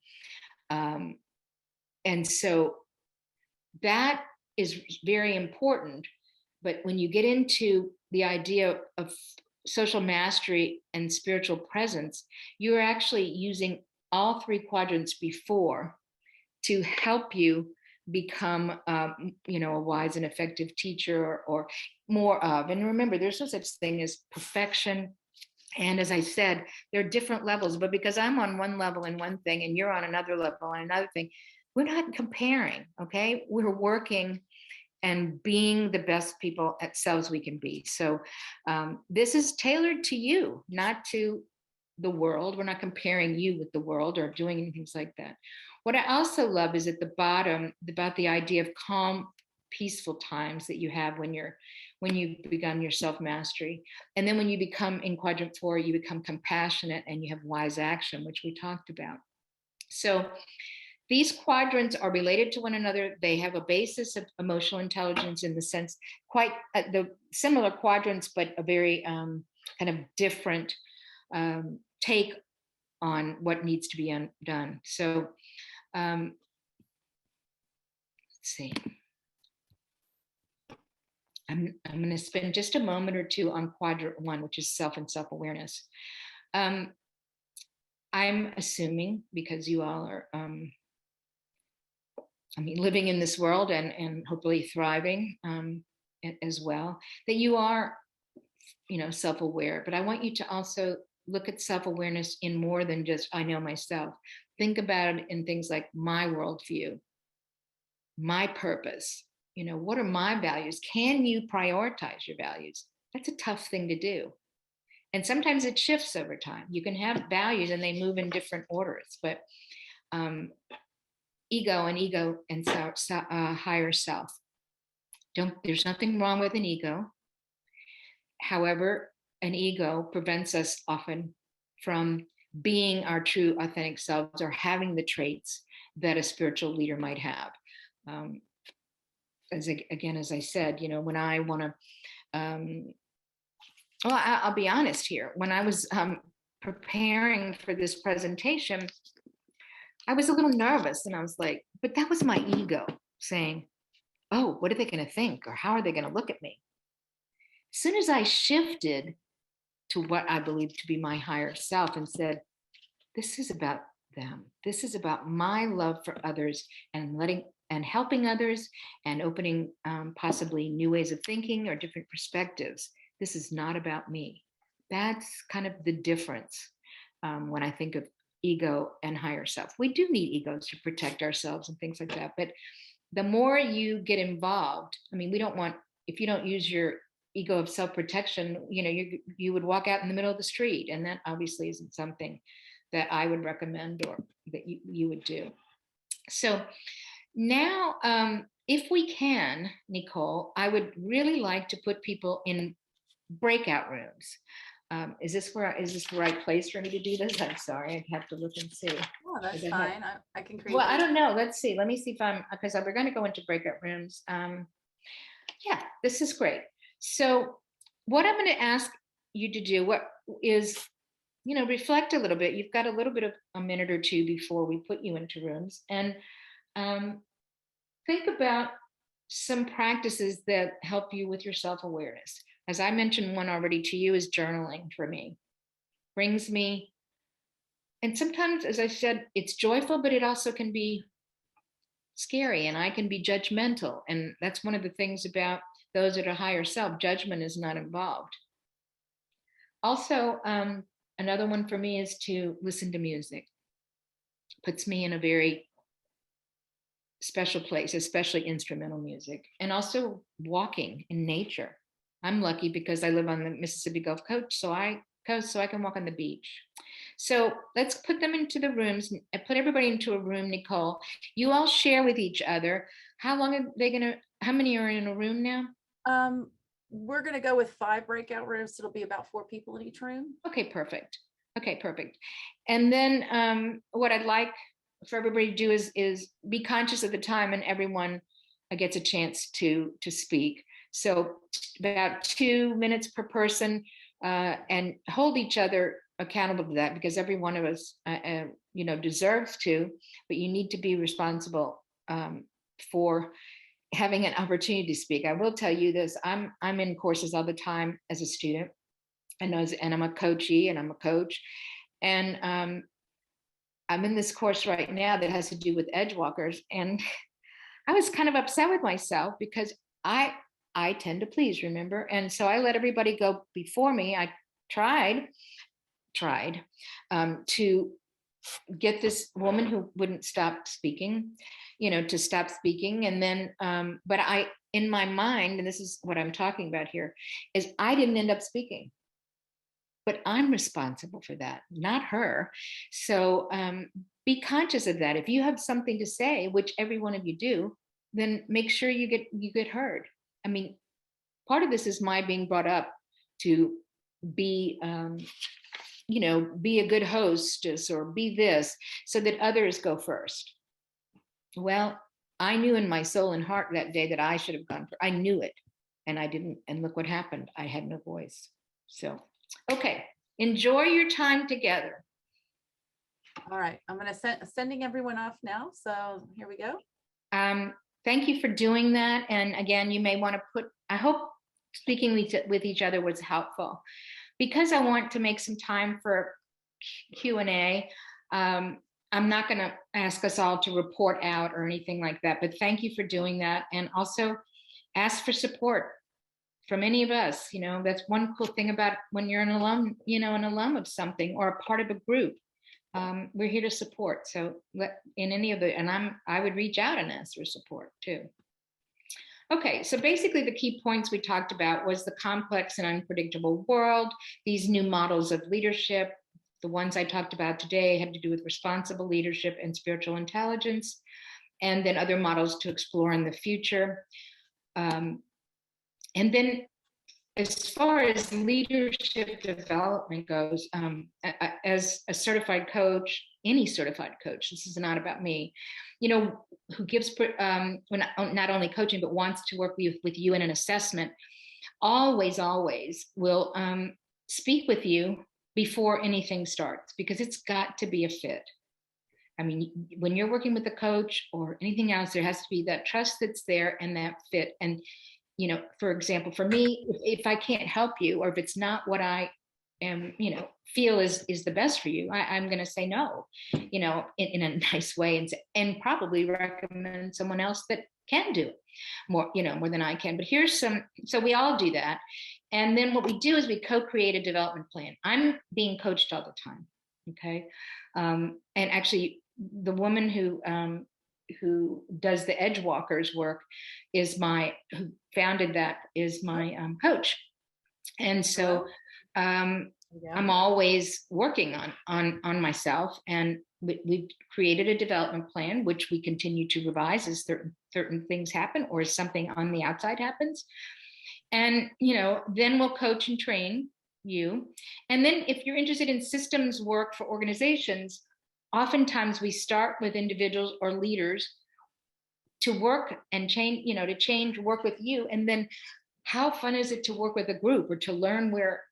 And so that is very important. But when you get into the idea of social mastery and spiritual presence, you're actually using all 3 quadrants before to help you become, a wise and effective teacher or more of. And remember, there's no such thing as perfection. And as I said, there are different levels, but because I'm on one level in one thing and you're on another level on another thing, we're not comparing, okay? We're working and being the best people at selves we can be. So this is tailored to you, not to the world. We're not comparing you with the world or doing anything like that. What I also love is at the bottom about the idea of calm peaceful times that you have when you've begun your self-mastery. And then when you become in quadrant 4, you become compassionate and you have wise action, which we talked about. So these quadrants are related to one another. They have a basis of emotional intelligence in the sense, quite the similar quadrants, but a very kind of different take on what needs to be done. So let's see. I'm going to spend just a moment or two on quadrant 1, which is self and self-awareness. I'm assuming, because you all are, living in this world and hopefully thriving as well, that you are, self-aware. But I want you to also look at self-awareness in more than just, I know myself. Think about it in things like my worldview, my purpose. What are my values? Can you prioritize your values? That's a tough thing to do. And sometimes it shifts over time. You can have values and they move in different orders, but ego and higher self. There's nothing wrong with an ego. However, an ego prevents us often from being our true authentic selves or having the traits that a spiritual leader might have. As I said, when I want to, I'll be honest here. When I was preparing for this presentation, I was a little nervous and I was like, but that was my ego saying, oh, what are they going to think? Or how are they going to look at me? As soon as I shifted to what I believe to be my higher self and said, this is about them. This is about my love for others and helping others and opening possibly new ways of thinking or different perspectives. This is not about me. That's kind of the difference when I think of ego and higher self. We do need egos to protect ourselves and things like that. But the more you get involved, we don't want, if you don't use your ego of self-protection, you would walk out in the middle of the street. And that obviously isn't something that I would recommend or that you would do. So now, if we can, Nicole, I would really like to put people in breakout rooms. Is this the right place for me to do this? I'm sorry, I'd have to look and see. Oh, that's fine. I can create. Well, I don't know. Let's see. Let me see if because we're going to go into breakout rooms. Yeah, this is great. So what I'm going to ask you to do is, reflect a little bit. You've got a little bit of a minute or two before we put you into rooms, and think about some practices that help you with your self-awareness. As I mentioned one already to you, is journaling for me. Brings me, and sometimes, as I said, it's joyful, but it also can be scary, and I can be judgmental. And that's one of the things about those that are higher self. Judgment is not involved. Also, another one for me is to listen to music. Puts me in a very special place, especially instrumental music, and also walking in nature. I'm lucky because I live on the Mississippi Gulf Coast, so I can walk on the beach. So let's put them into the rooms. Put everybody into a room, Nicole. You all share with each other. How many are in a room now? We're going to go with 5 breakout rooms. So it'll be about 4 people in each room. Okay, perfect. And then what I'd like for everybody to do is be conscious of the time, and everyone gets a chance to speak. So about 2 minutes per person, and hold each other accountable to that, because every one of us, deserves to, but you need to be responsible for having an opportunity to speak. I will tell you this: I'm in courses all the time as a student, and I'm a coachee, and I'm a coach, and I'm in this course right now that has to do with edge walkers, and I was kind of upset with myself because I tend to please, remember, and so I let everybody go before me. I tried to get this woman who wouldn't stop speaking, to stop speaking. And then, but in my mind, and this is what I'm talking about here, is I didn't end up speaking, but I'm responsible for that, not her. So be conscious of that. If you have something to say, which every one of you do, then make sure you get heard. I mean, part of this is my being brought up to be, be a good hostess or be this, so that others go first. Well, I knew in my soul and heart that day that I should have gone for. I knew it, and I didn't. And look what happened. I had no voice. So, okay, enjoy your time together. All right, I'm going to sending everyone off now. So here we go. Thank you for doing that. And again, you may want to put. I hope speaking with each other was helpful, because I want to make some time for Q&A. I'm not going to ask us all to report out or anything like that, but thank you for doing that. And also ask for support from any of us. That's one cool thing about when you're an alum, an alum of something or a part of a group. We're here to support. So in any of the, and I would reach out and ask for support too. Okay, so basically the key points we talked about was the complex and unpredictable world, these new models of leadership. The ones I talked about today had to do with responsible leadership and spiritual intelligence, and then other models to explore in the future. And then as far as leadership development goes, as a certified coach, any certified coach, this is not about me, who gives, not only coaching, but wants to work with you in an assessment, always will speak with you before anything starts, because it's got to be a fit. I mean, when you're working with a coach or anything else, there has to be that trust that's there and that fit. And, for example, for me, if I can't help you, or if it's not what I am, feel is the best for you, I'm going to say no, in a nice way, and probably recommend someone else that can do it more than I can. But so we all do that. And then what we do is we co-create a development plan. I'm being coached all the time. Okay. And actually the woman who does the Edge Walkers work who founded that is my coach. And so I'm always working on myself, and we've created a development plan, which we continue to revise as certain things happen or as something on the outside happens. And, then we'll coach and train you. And then if you're interested in systems work for organizations, oftentimes we start with individuals or leaders to work and change, work with you. And then how fun is it to work with a group or to learn where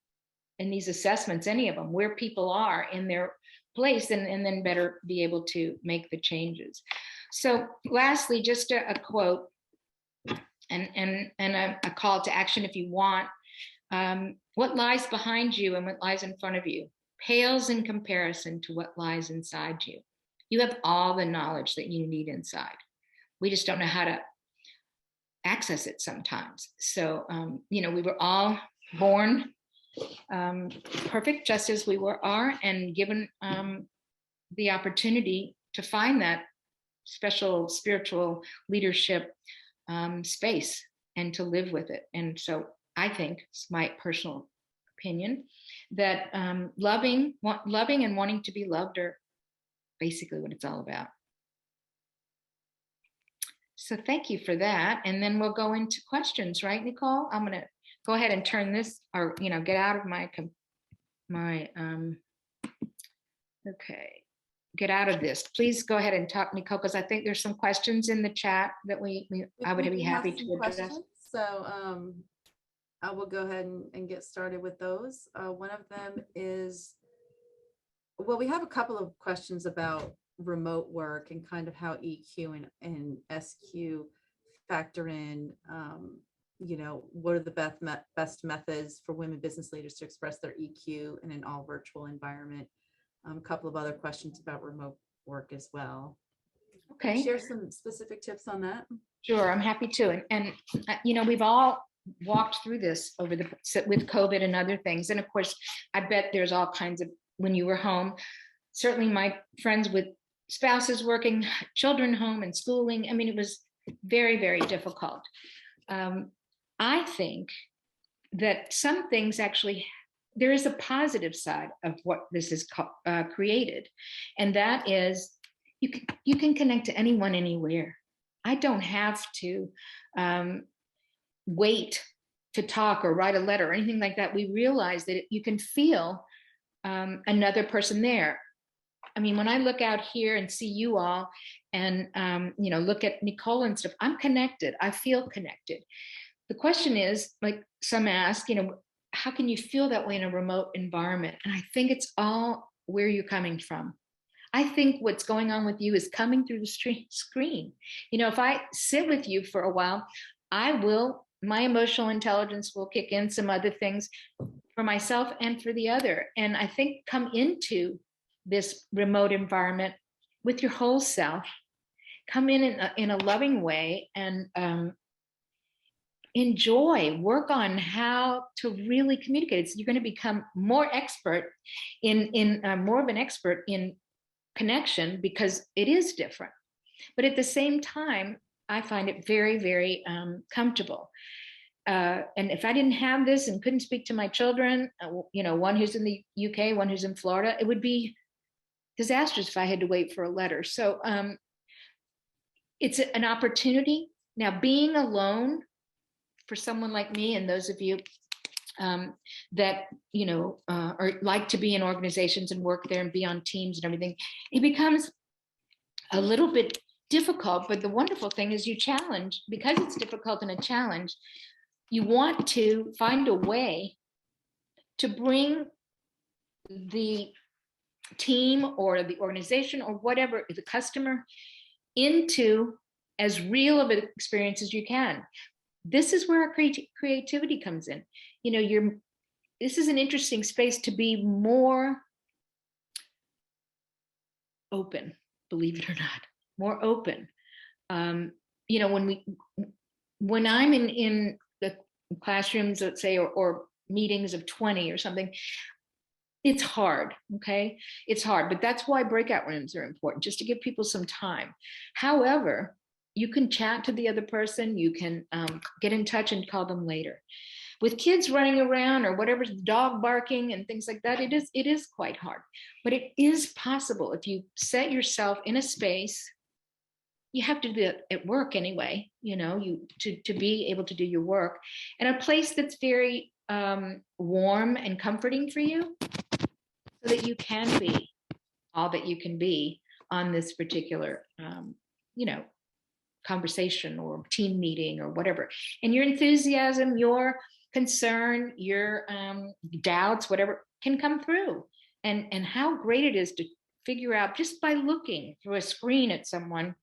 in these assessments, any of them, where people are in their place, and then better be able to make the changes. So lastly, just a quote and a call to action if you want. What lies behind you and what lies in front of you pales in comparison to what lies inside you. You have all the knowledge that you need inside. We just don't know how to access it sometimes. So, we were all born perfect, just as we are, and given the opportunity to find that special spiritual leadership space and to live with it. And so I think, it's my personal opinion, that loving and wanting to be loved are basically what it's all about. So thank you for that. And then we'll go into questions, right, Nicole? I'm going to go ahead and turn this, or, get out of get out of this. Please go ahead and talk, Nicole, because I think there's some questions in the chat that I would be happy to address. So I will go ahead and get started with those. One of them is, well, we have a couple of questions about remote work and kind of how EQ and SQ factor in, what are the best methods for women business leaders to express their EQ in an all virtual environment. A couple of other questions about remote work as well. Okay. Share some specific tips on that. Sure, I'm happy to. And we've all walked through this with COVID and other things. And of course, I bet there's all kinds of, when you were home, certainly my friends with spouses working, children home and schooling. I mean, it was very, very difficult. I think that some things actually, there is a positive side of what this has created. And that is you can connect to anyone, anywhere. I don't have to wait to talk or write a letter or anything like that. We realize that you can feel another person there. I mean, when I look out here and see you all and, look at Nicole and stuff, I'm connected. I feel connected. The question is, like some ask, how can you feel that way in a remote environment? And I think it's all where you're coming from. I think what's going on with you is coming through the screen. If I sit with you for a while, my emotional intelligence will kick in, some other things for myself and for the other. And I think come into this remote environment with your whole self, come in a loving way, and enjoy, work on how to really communicate. You're going to become more expert more of an expert in connection, because it is different. But at the same time, I find it very, very comfortable. And if I didn't have this and couldn't speak to my children, one who's in the UK, one who's in Florida, it would be disastrous if I had to wait for a letter. So it's an opportunity. Now, being alone for someone like me, and those of you that or like to be in organizations and work there and be on teams and everything, it becomes a little bit difficult. But the wonderful thing is you challenge, because it's difficult and a challenge, you want to find a way to bring the team or the organization or whatever, the customer, into as real of an experience as you can. This is where our creativity comes in. This is an interesting space to be more open, believe it or not, more open. When I'm in the classrooms, let's say, or meetings of 20 or something, it's hard, okay? It's hard, but that's why breakout rooms are important, just to give people some time. However, you can chat to the other person, you can get in touch and call them later. With kids running around or whatever, dog barking and things like that, it is quite hard. But it is possible if you set yourself in a space. You have to do it at work anyway, to be able to do your work, and a place that's very warm and comforting for you, so that you can be all that you can be on this particular, conversation or team meeting or whatever. And your enthusiasm, your concern, your doubts, whatever, can come through. And how great it is to figure out, just by looking through a screen at someone,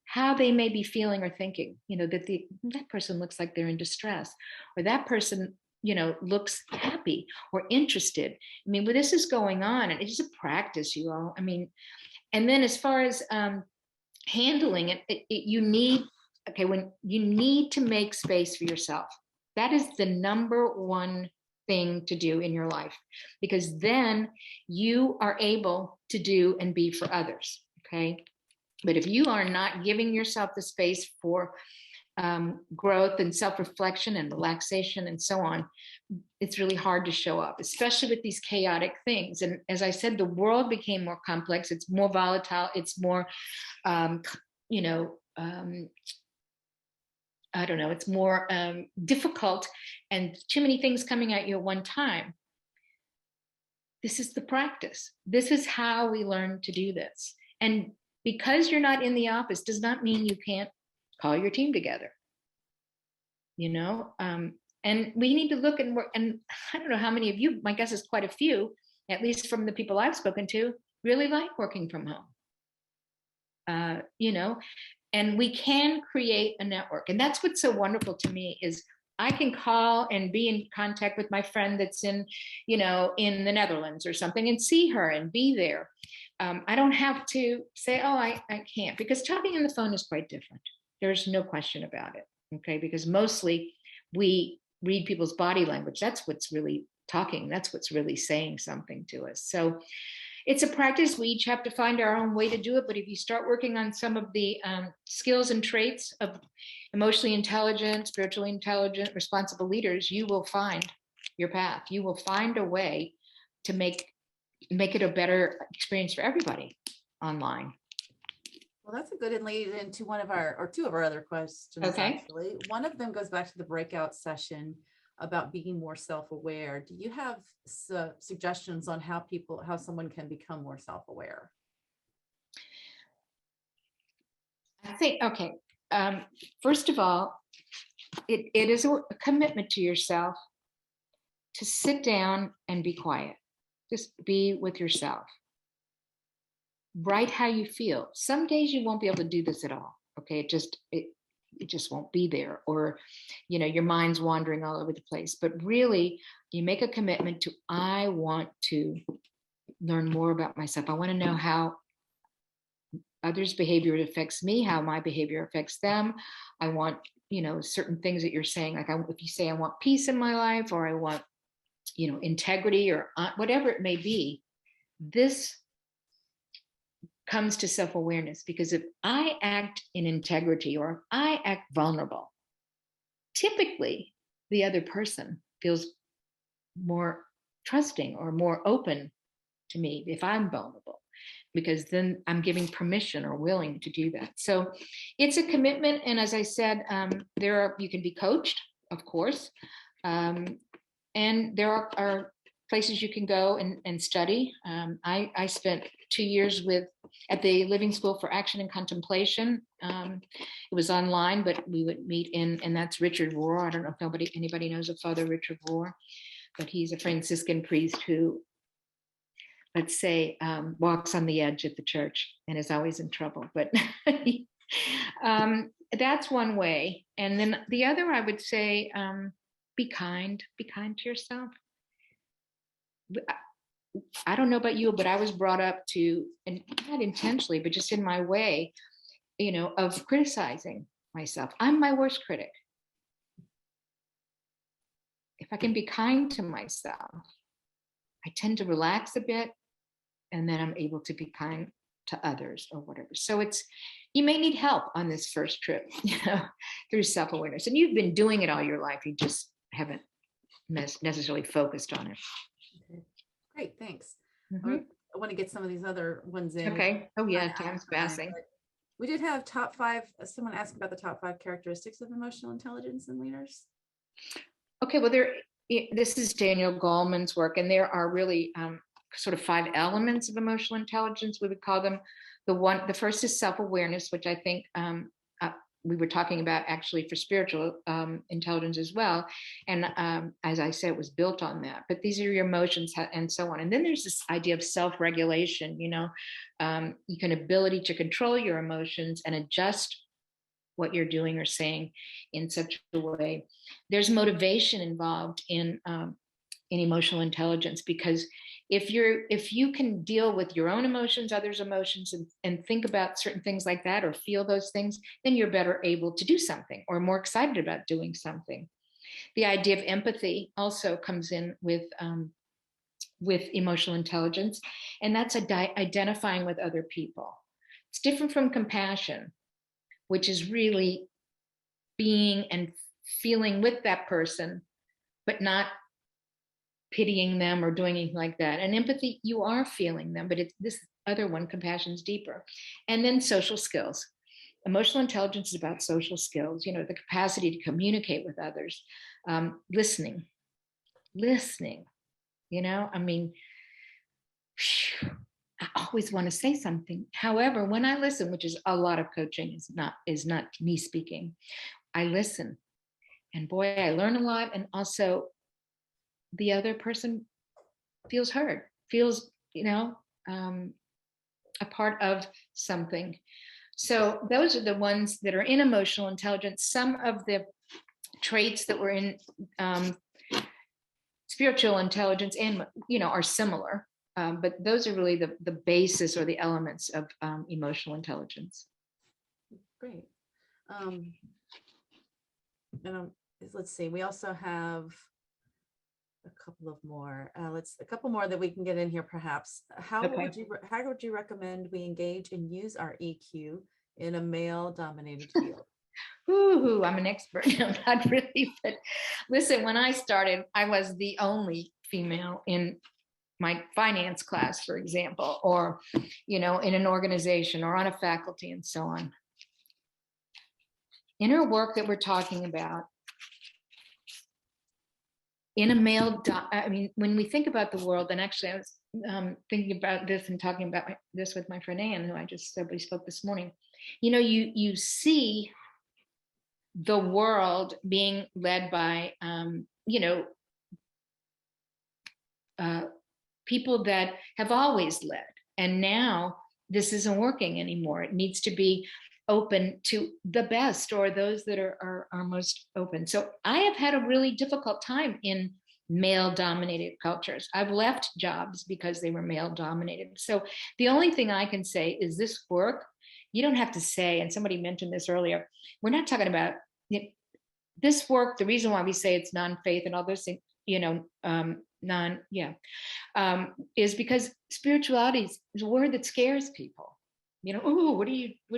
how they may be feeling or thinking, that person looks like they're in distress, or that person, looks happy or interested. I mean, this is going on, and it's a practice, you all. I mean, and then as far as handling it, you need to make space for yourself. That is the number one thing to do in your life, because then you are able to do and be for others. Okay. But if you are not giving yourself the space for growth and self-reflection and relaxation and so on, it's really hard to show up, especially with these chaotic things. And as I said, the world became more complex. It's more volatile. It's more, I don't know, it's more difficult, and too many things coming at you at one time. This is the practice. This is how we learn to do this. And because you're not in the office does not mean you can't call your team together. And we need to look and work. And I don't know how many of you, my guess is quite a few, at least from the people I've spoken to, really like working from home. And we can create a network. And that's what's so wonderful to me, is I can call and be in contact with my friend that's in the Netherlands or something, and see her and be there. I don't have to say, oh, I can't, because talking on the phone is quite different. There's no question about it. Okay. Because mostly we read people's body language. That's what's really talking. That's what's really saying something to us. So it's a practice. We each have to find our own way to do it. But if you start working on some of the skills and traits of emotionally intelligent, spiritually intelligent, responsible leaders, you will find your path. You will find a way to make it a better experience for everybody online. Well, that's a good lead into one of our, or two of our other questions, Okay. actually. One of them goes back to the breakout session about being more self-aware. Do you have suggestions on how someone can become more self-aware? I think, okay. First of all, it is a commitment to yourself to sit down and be quiet. Just be with yourself. Write how you feel. Some days you won't be able to do this at all. Okay. It just won't be there. Or, your mind's wandering all over the place. But really, you make a commitment to, I want to learn more about myself. I want to know how others' behavior affects me, how my behavior affects them. I want, certain things that you're saying, like if you say I want peace in my life, or I want, integrity, or whatever it may be, this comes to self-awareness. Because if I act in integrity, or if I act vulnerable, typically the other person feels more trusting or more open to me if I'm vulnerable, because then I'm giving permission or willing to do that. So it's a commitment. And as I said, you can be coached, of course. And there are places you can go and study. I spent 2 years at the Living School for Action and Contemplation. It was online, but we would meet and that's Richard Rohr. I don't know if anybody knows of Father Richard Rohr, but he's a Franciscan priest who, let's say, walks on the edge at the church and is always in trouble. But that's one way. And then the other, I would say, be kind to yourself. I don't know about you, but I was brought up to, and not intentionally, but just in my way, of criticizing myself. I'm my worst critic. If I can be kind to myself, I tend to relax a bit, and then I'm able to be kind to others or whatever. So you may need help on this first trip, through self-awareness. And you've been doing it all your life. You just haven't necessarily focused on it. Okay. Great, thanks. Mm-hmm. I want to get some of these other ones in. Okay. Oh yeah, time's passing. We did have top 5. Someone asked about the top 5 characteristics of emotional intelligence in leaders. Okay, well, this is Daniel Goleman's work, and there are really sort of 5 elements of emotional intelligence. We would call them. The first is self-awareness, which I think we were talking about actually for spiritual intelligence as well. And as I said, it was built on that. But these are your emotions and so on. And then there's this idea of self-regulation. You can ability to control your emotions and adjust what you're doing or saying in such a way. There's motivation involved in emotional intelligence, because if you can deal with your own emotions, others' emotions, and think about certain things like that, or feel those things, then you're better able to do something, or more excited about doing something. The idea of empathy also comes in with emotional intelligence, and that's identifying with other people. It's different from compassion, which is really being and feeling with that person, but not pitying them or doing anything like that. And empathy, you are feeling them, but it's this other one, compassion, is deeper. And then social skills. Emotional intelligence is about social skills, the capacity to communicate with others, listening, I mean, I always want to say something. However, when I listen, which is a lot of coaching, is not me speaking, I listen. And boy, I learn a lot. And also the other person feels heard, feels, a part of something. So those are the ones that are in emotional intelligence. Some of the traits that were in spiritual intelligence and, are similar. But those are really the basis or the elements of emotional intelligence. Great. Let's see. We also have a couple more that we can get in here, perhaps. How would you recommend we engage and use our EQ in a male-dominated field? Ooh, I'm an expert. No, not really. But listen, when I started, I was the only female in my finance class, for example, or, in an organization or on a faculty and so on. Inner work that we're talking about in a male, when we think about the world, and actually I was thinking about this and talking about this with my friend Anne, who I just said we spoke this morning. You see the world being led by, people that have always led. And now this isn't working anymore. It needs to be open to the best, or those that are most open. So I have had a really difficult time in male dominated cultures. I've left jobs because they were male dominated. So the only thing I can say is this work, you don't have to say, and somebody mentioned this earlier, we're not talking about this work. The reason why we say it's non-faith and all those things, is because spirituality is a word that scares people. Oh, what do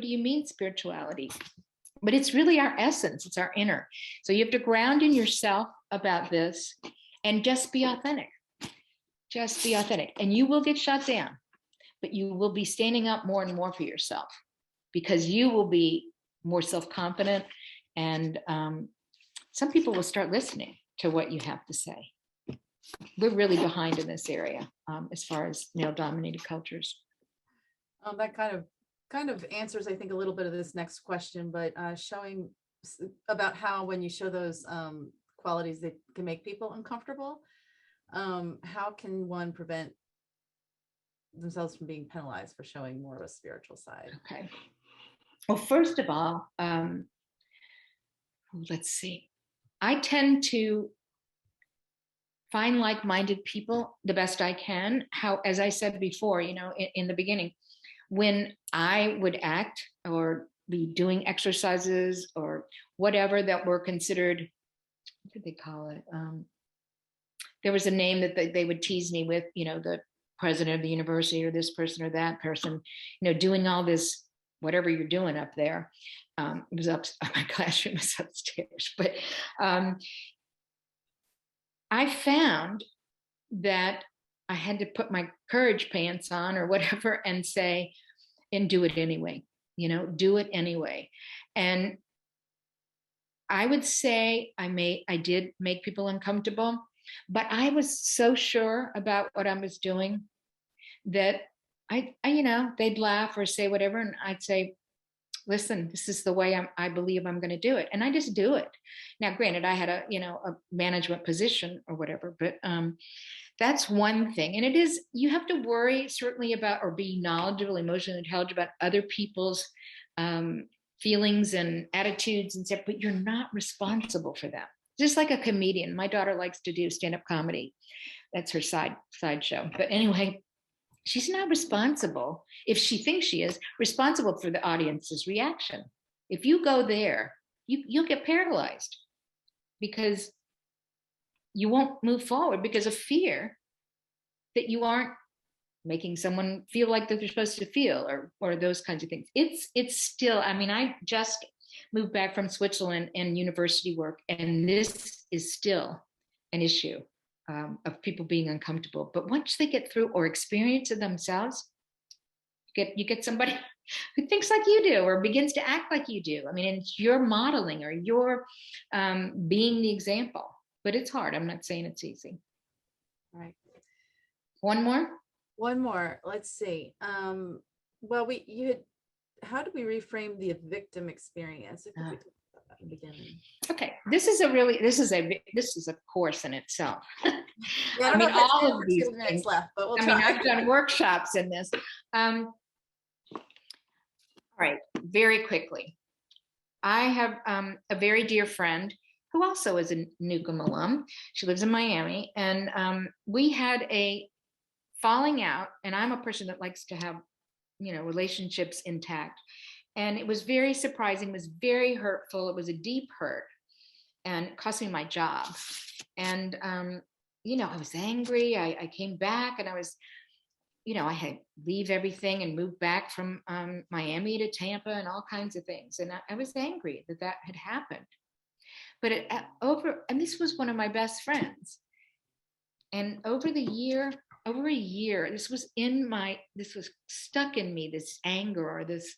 you mean spirituality? But it's really our essence. It's our inner. So you have to ground in yourself about this and just be authentic. Just be authentic. And you will get shut down, but you will be standing up more and more for yourself because you will be more self-confident, and some people will start listening to what you have to say. We're really behind in this area as far as male-dominated cultures. That kind of answers, I think, a little bit of this next question, but showing about how when you show those qualities that can make people uncomfortable, how can one prevent themselves from being penalized for showing more of a spiritual side? Okay. Well, first of all, let's see. I tend to find like-minded people the best I can. As I said before, in the beginning, when I would act or be doing exercises or whatever that were considered, what did they call it? There was a name that they would tease me with, the president of the university or this person or that person, doing all this, whatever you're doing up there. It was my classroom was upstairs, but I found that I had to put my courage pants on or whatever and say, and do it anyway, do it anyway. And I would say I did make people uncomfortable, but I was so sure about what I was doing that I they'd laugh or say whatever. And I'd say, listen, this is the way I believe I'm going to do it. And I just do it. Now, granted, I had a management position or whatever, but that's one thing. And it is, you have to worry certainly about, or be knowledgeable, emotionally intelligent about other people's feelings and attitudes and stuff, but you're not responsible for them. Just like a comedian. My daughter likes to do stand-up comedy. That's her side show. But anyway, she's not responsible, if she thinks she is, responsible for the audience's reaction. If you go there, you'll get paralyzed because you won't move forward because of fear that you aren't making someone feel like that they're supposed to feel, or those kinds of things. It's still, I just moved back from Switzerland and university work, and this is still an issue. Of people being uncomfortable. But once they get through or experience it themselves, you get somebody who thinks like you do or begins to act like you do. It's your modeling or your being the example. But it's hard. I'm not saying it's easy. Right. One more. Let's see. Well, how do we reframe the victim experience? In the beginning. Okay, this is a course in itself. Yeah, all of these things left, but we'll try. I've done workshops in this. All right, very quickly. I have a very dear friend who also is a Newcomb alum. She lives in Miami, and we had a falling out, and I'm a person that likes to have, relationships intact. And it was very surprising, it was very hurtful. It was a deep hurt and it cost me my job. And, I was angry. I came back and I was, I had to leave everything and move back from Miami to Tampa and all kinds of things. And I was angry that had happened. But and this was one of my best friends. And over the year, over a year. This was stuck in me, this anger or this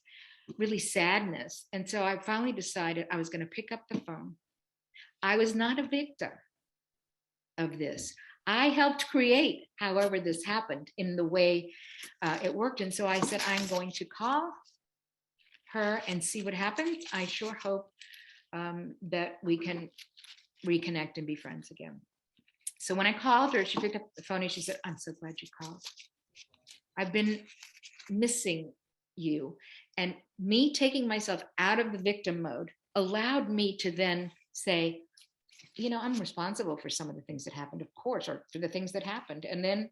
really sadness. And so I finally decided I was going to pick up the phone. I was not a victim of this. I helped create, however, this happened in the way it worked. And so I said, I'm going to call her and see what happens. I sure hope that we can reconnect and be friends again. So when I called her, she picked up the phone and she said, I'm so glad you called. I've been missing you. And me taking myself out of the victim mode allowed me to then say, I'm responsible for some of the things that happened, of course, or for the things that happened. And then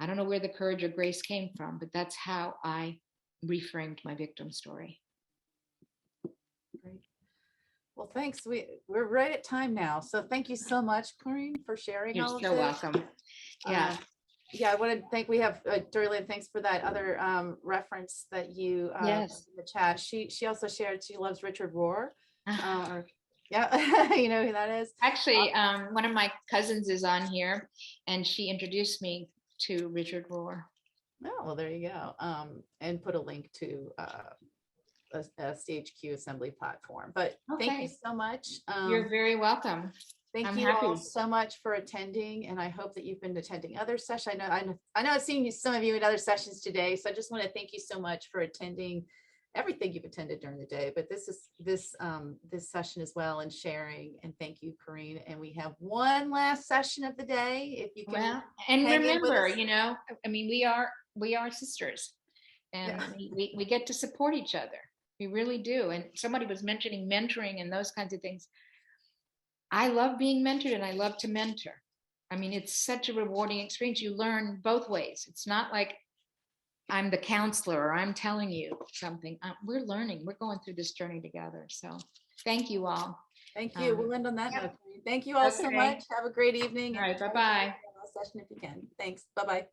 I don't know where the courage or grace came from, but that's how I reframed my victim story. Great. Well, thanks. We're right at time now. So thank you so much, Corinne, for sharing You're all of so this. welcome. Yeah. Yeah, I want to thank, we have Dorleen, thanks for that other reference that you Yes. in the chat. She also shared she loves Richard Rohr. Yeah, you know who that is? Actually, one of my cousins is on here, and she introduced me to Richard Rohr. Oh, well, there you go. And put a link to a CHQ assembly platform. But thank you so much. You're very welcome. Thank you all so much for attending, and I hope that you've been attending other sessions. I know I've seen some of you in other sessions today, so I just want to thank you so much for attending everything you've attended during the day, but this session as well, and sharing. And thank you, Corinne. And we have one last session of the day. If you can, well, and remember, I mean, we are sisters, and we get to support each other. We really do. And somebody was mentioning mentoring and those kinds of things. I love being mentored, and I love to mentor. I mean, it's such a rewarding experience. You learn both ways. It's not like I'm the counselor or I'm telling you something. We're learning. We're going through this journey together. So thank you all. Thank you. We'll end on that note. Thank you all so much. Have a great evening. All right. Bye-bye. Session if you can. Thanks. Bye-bye.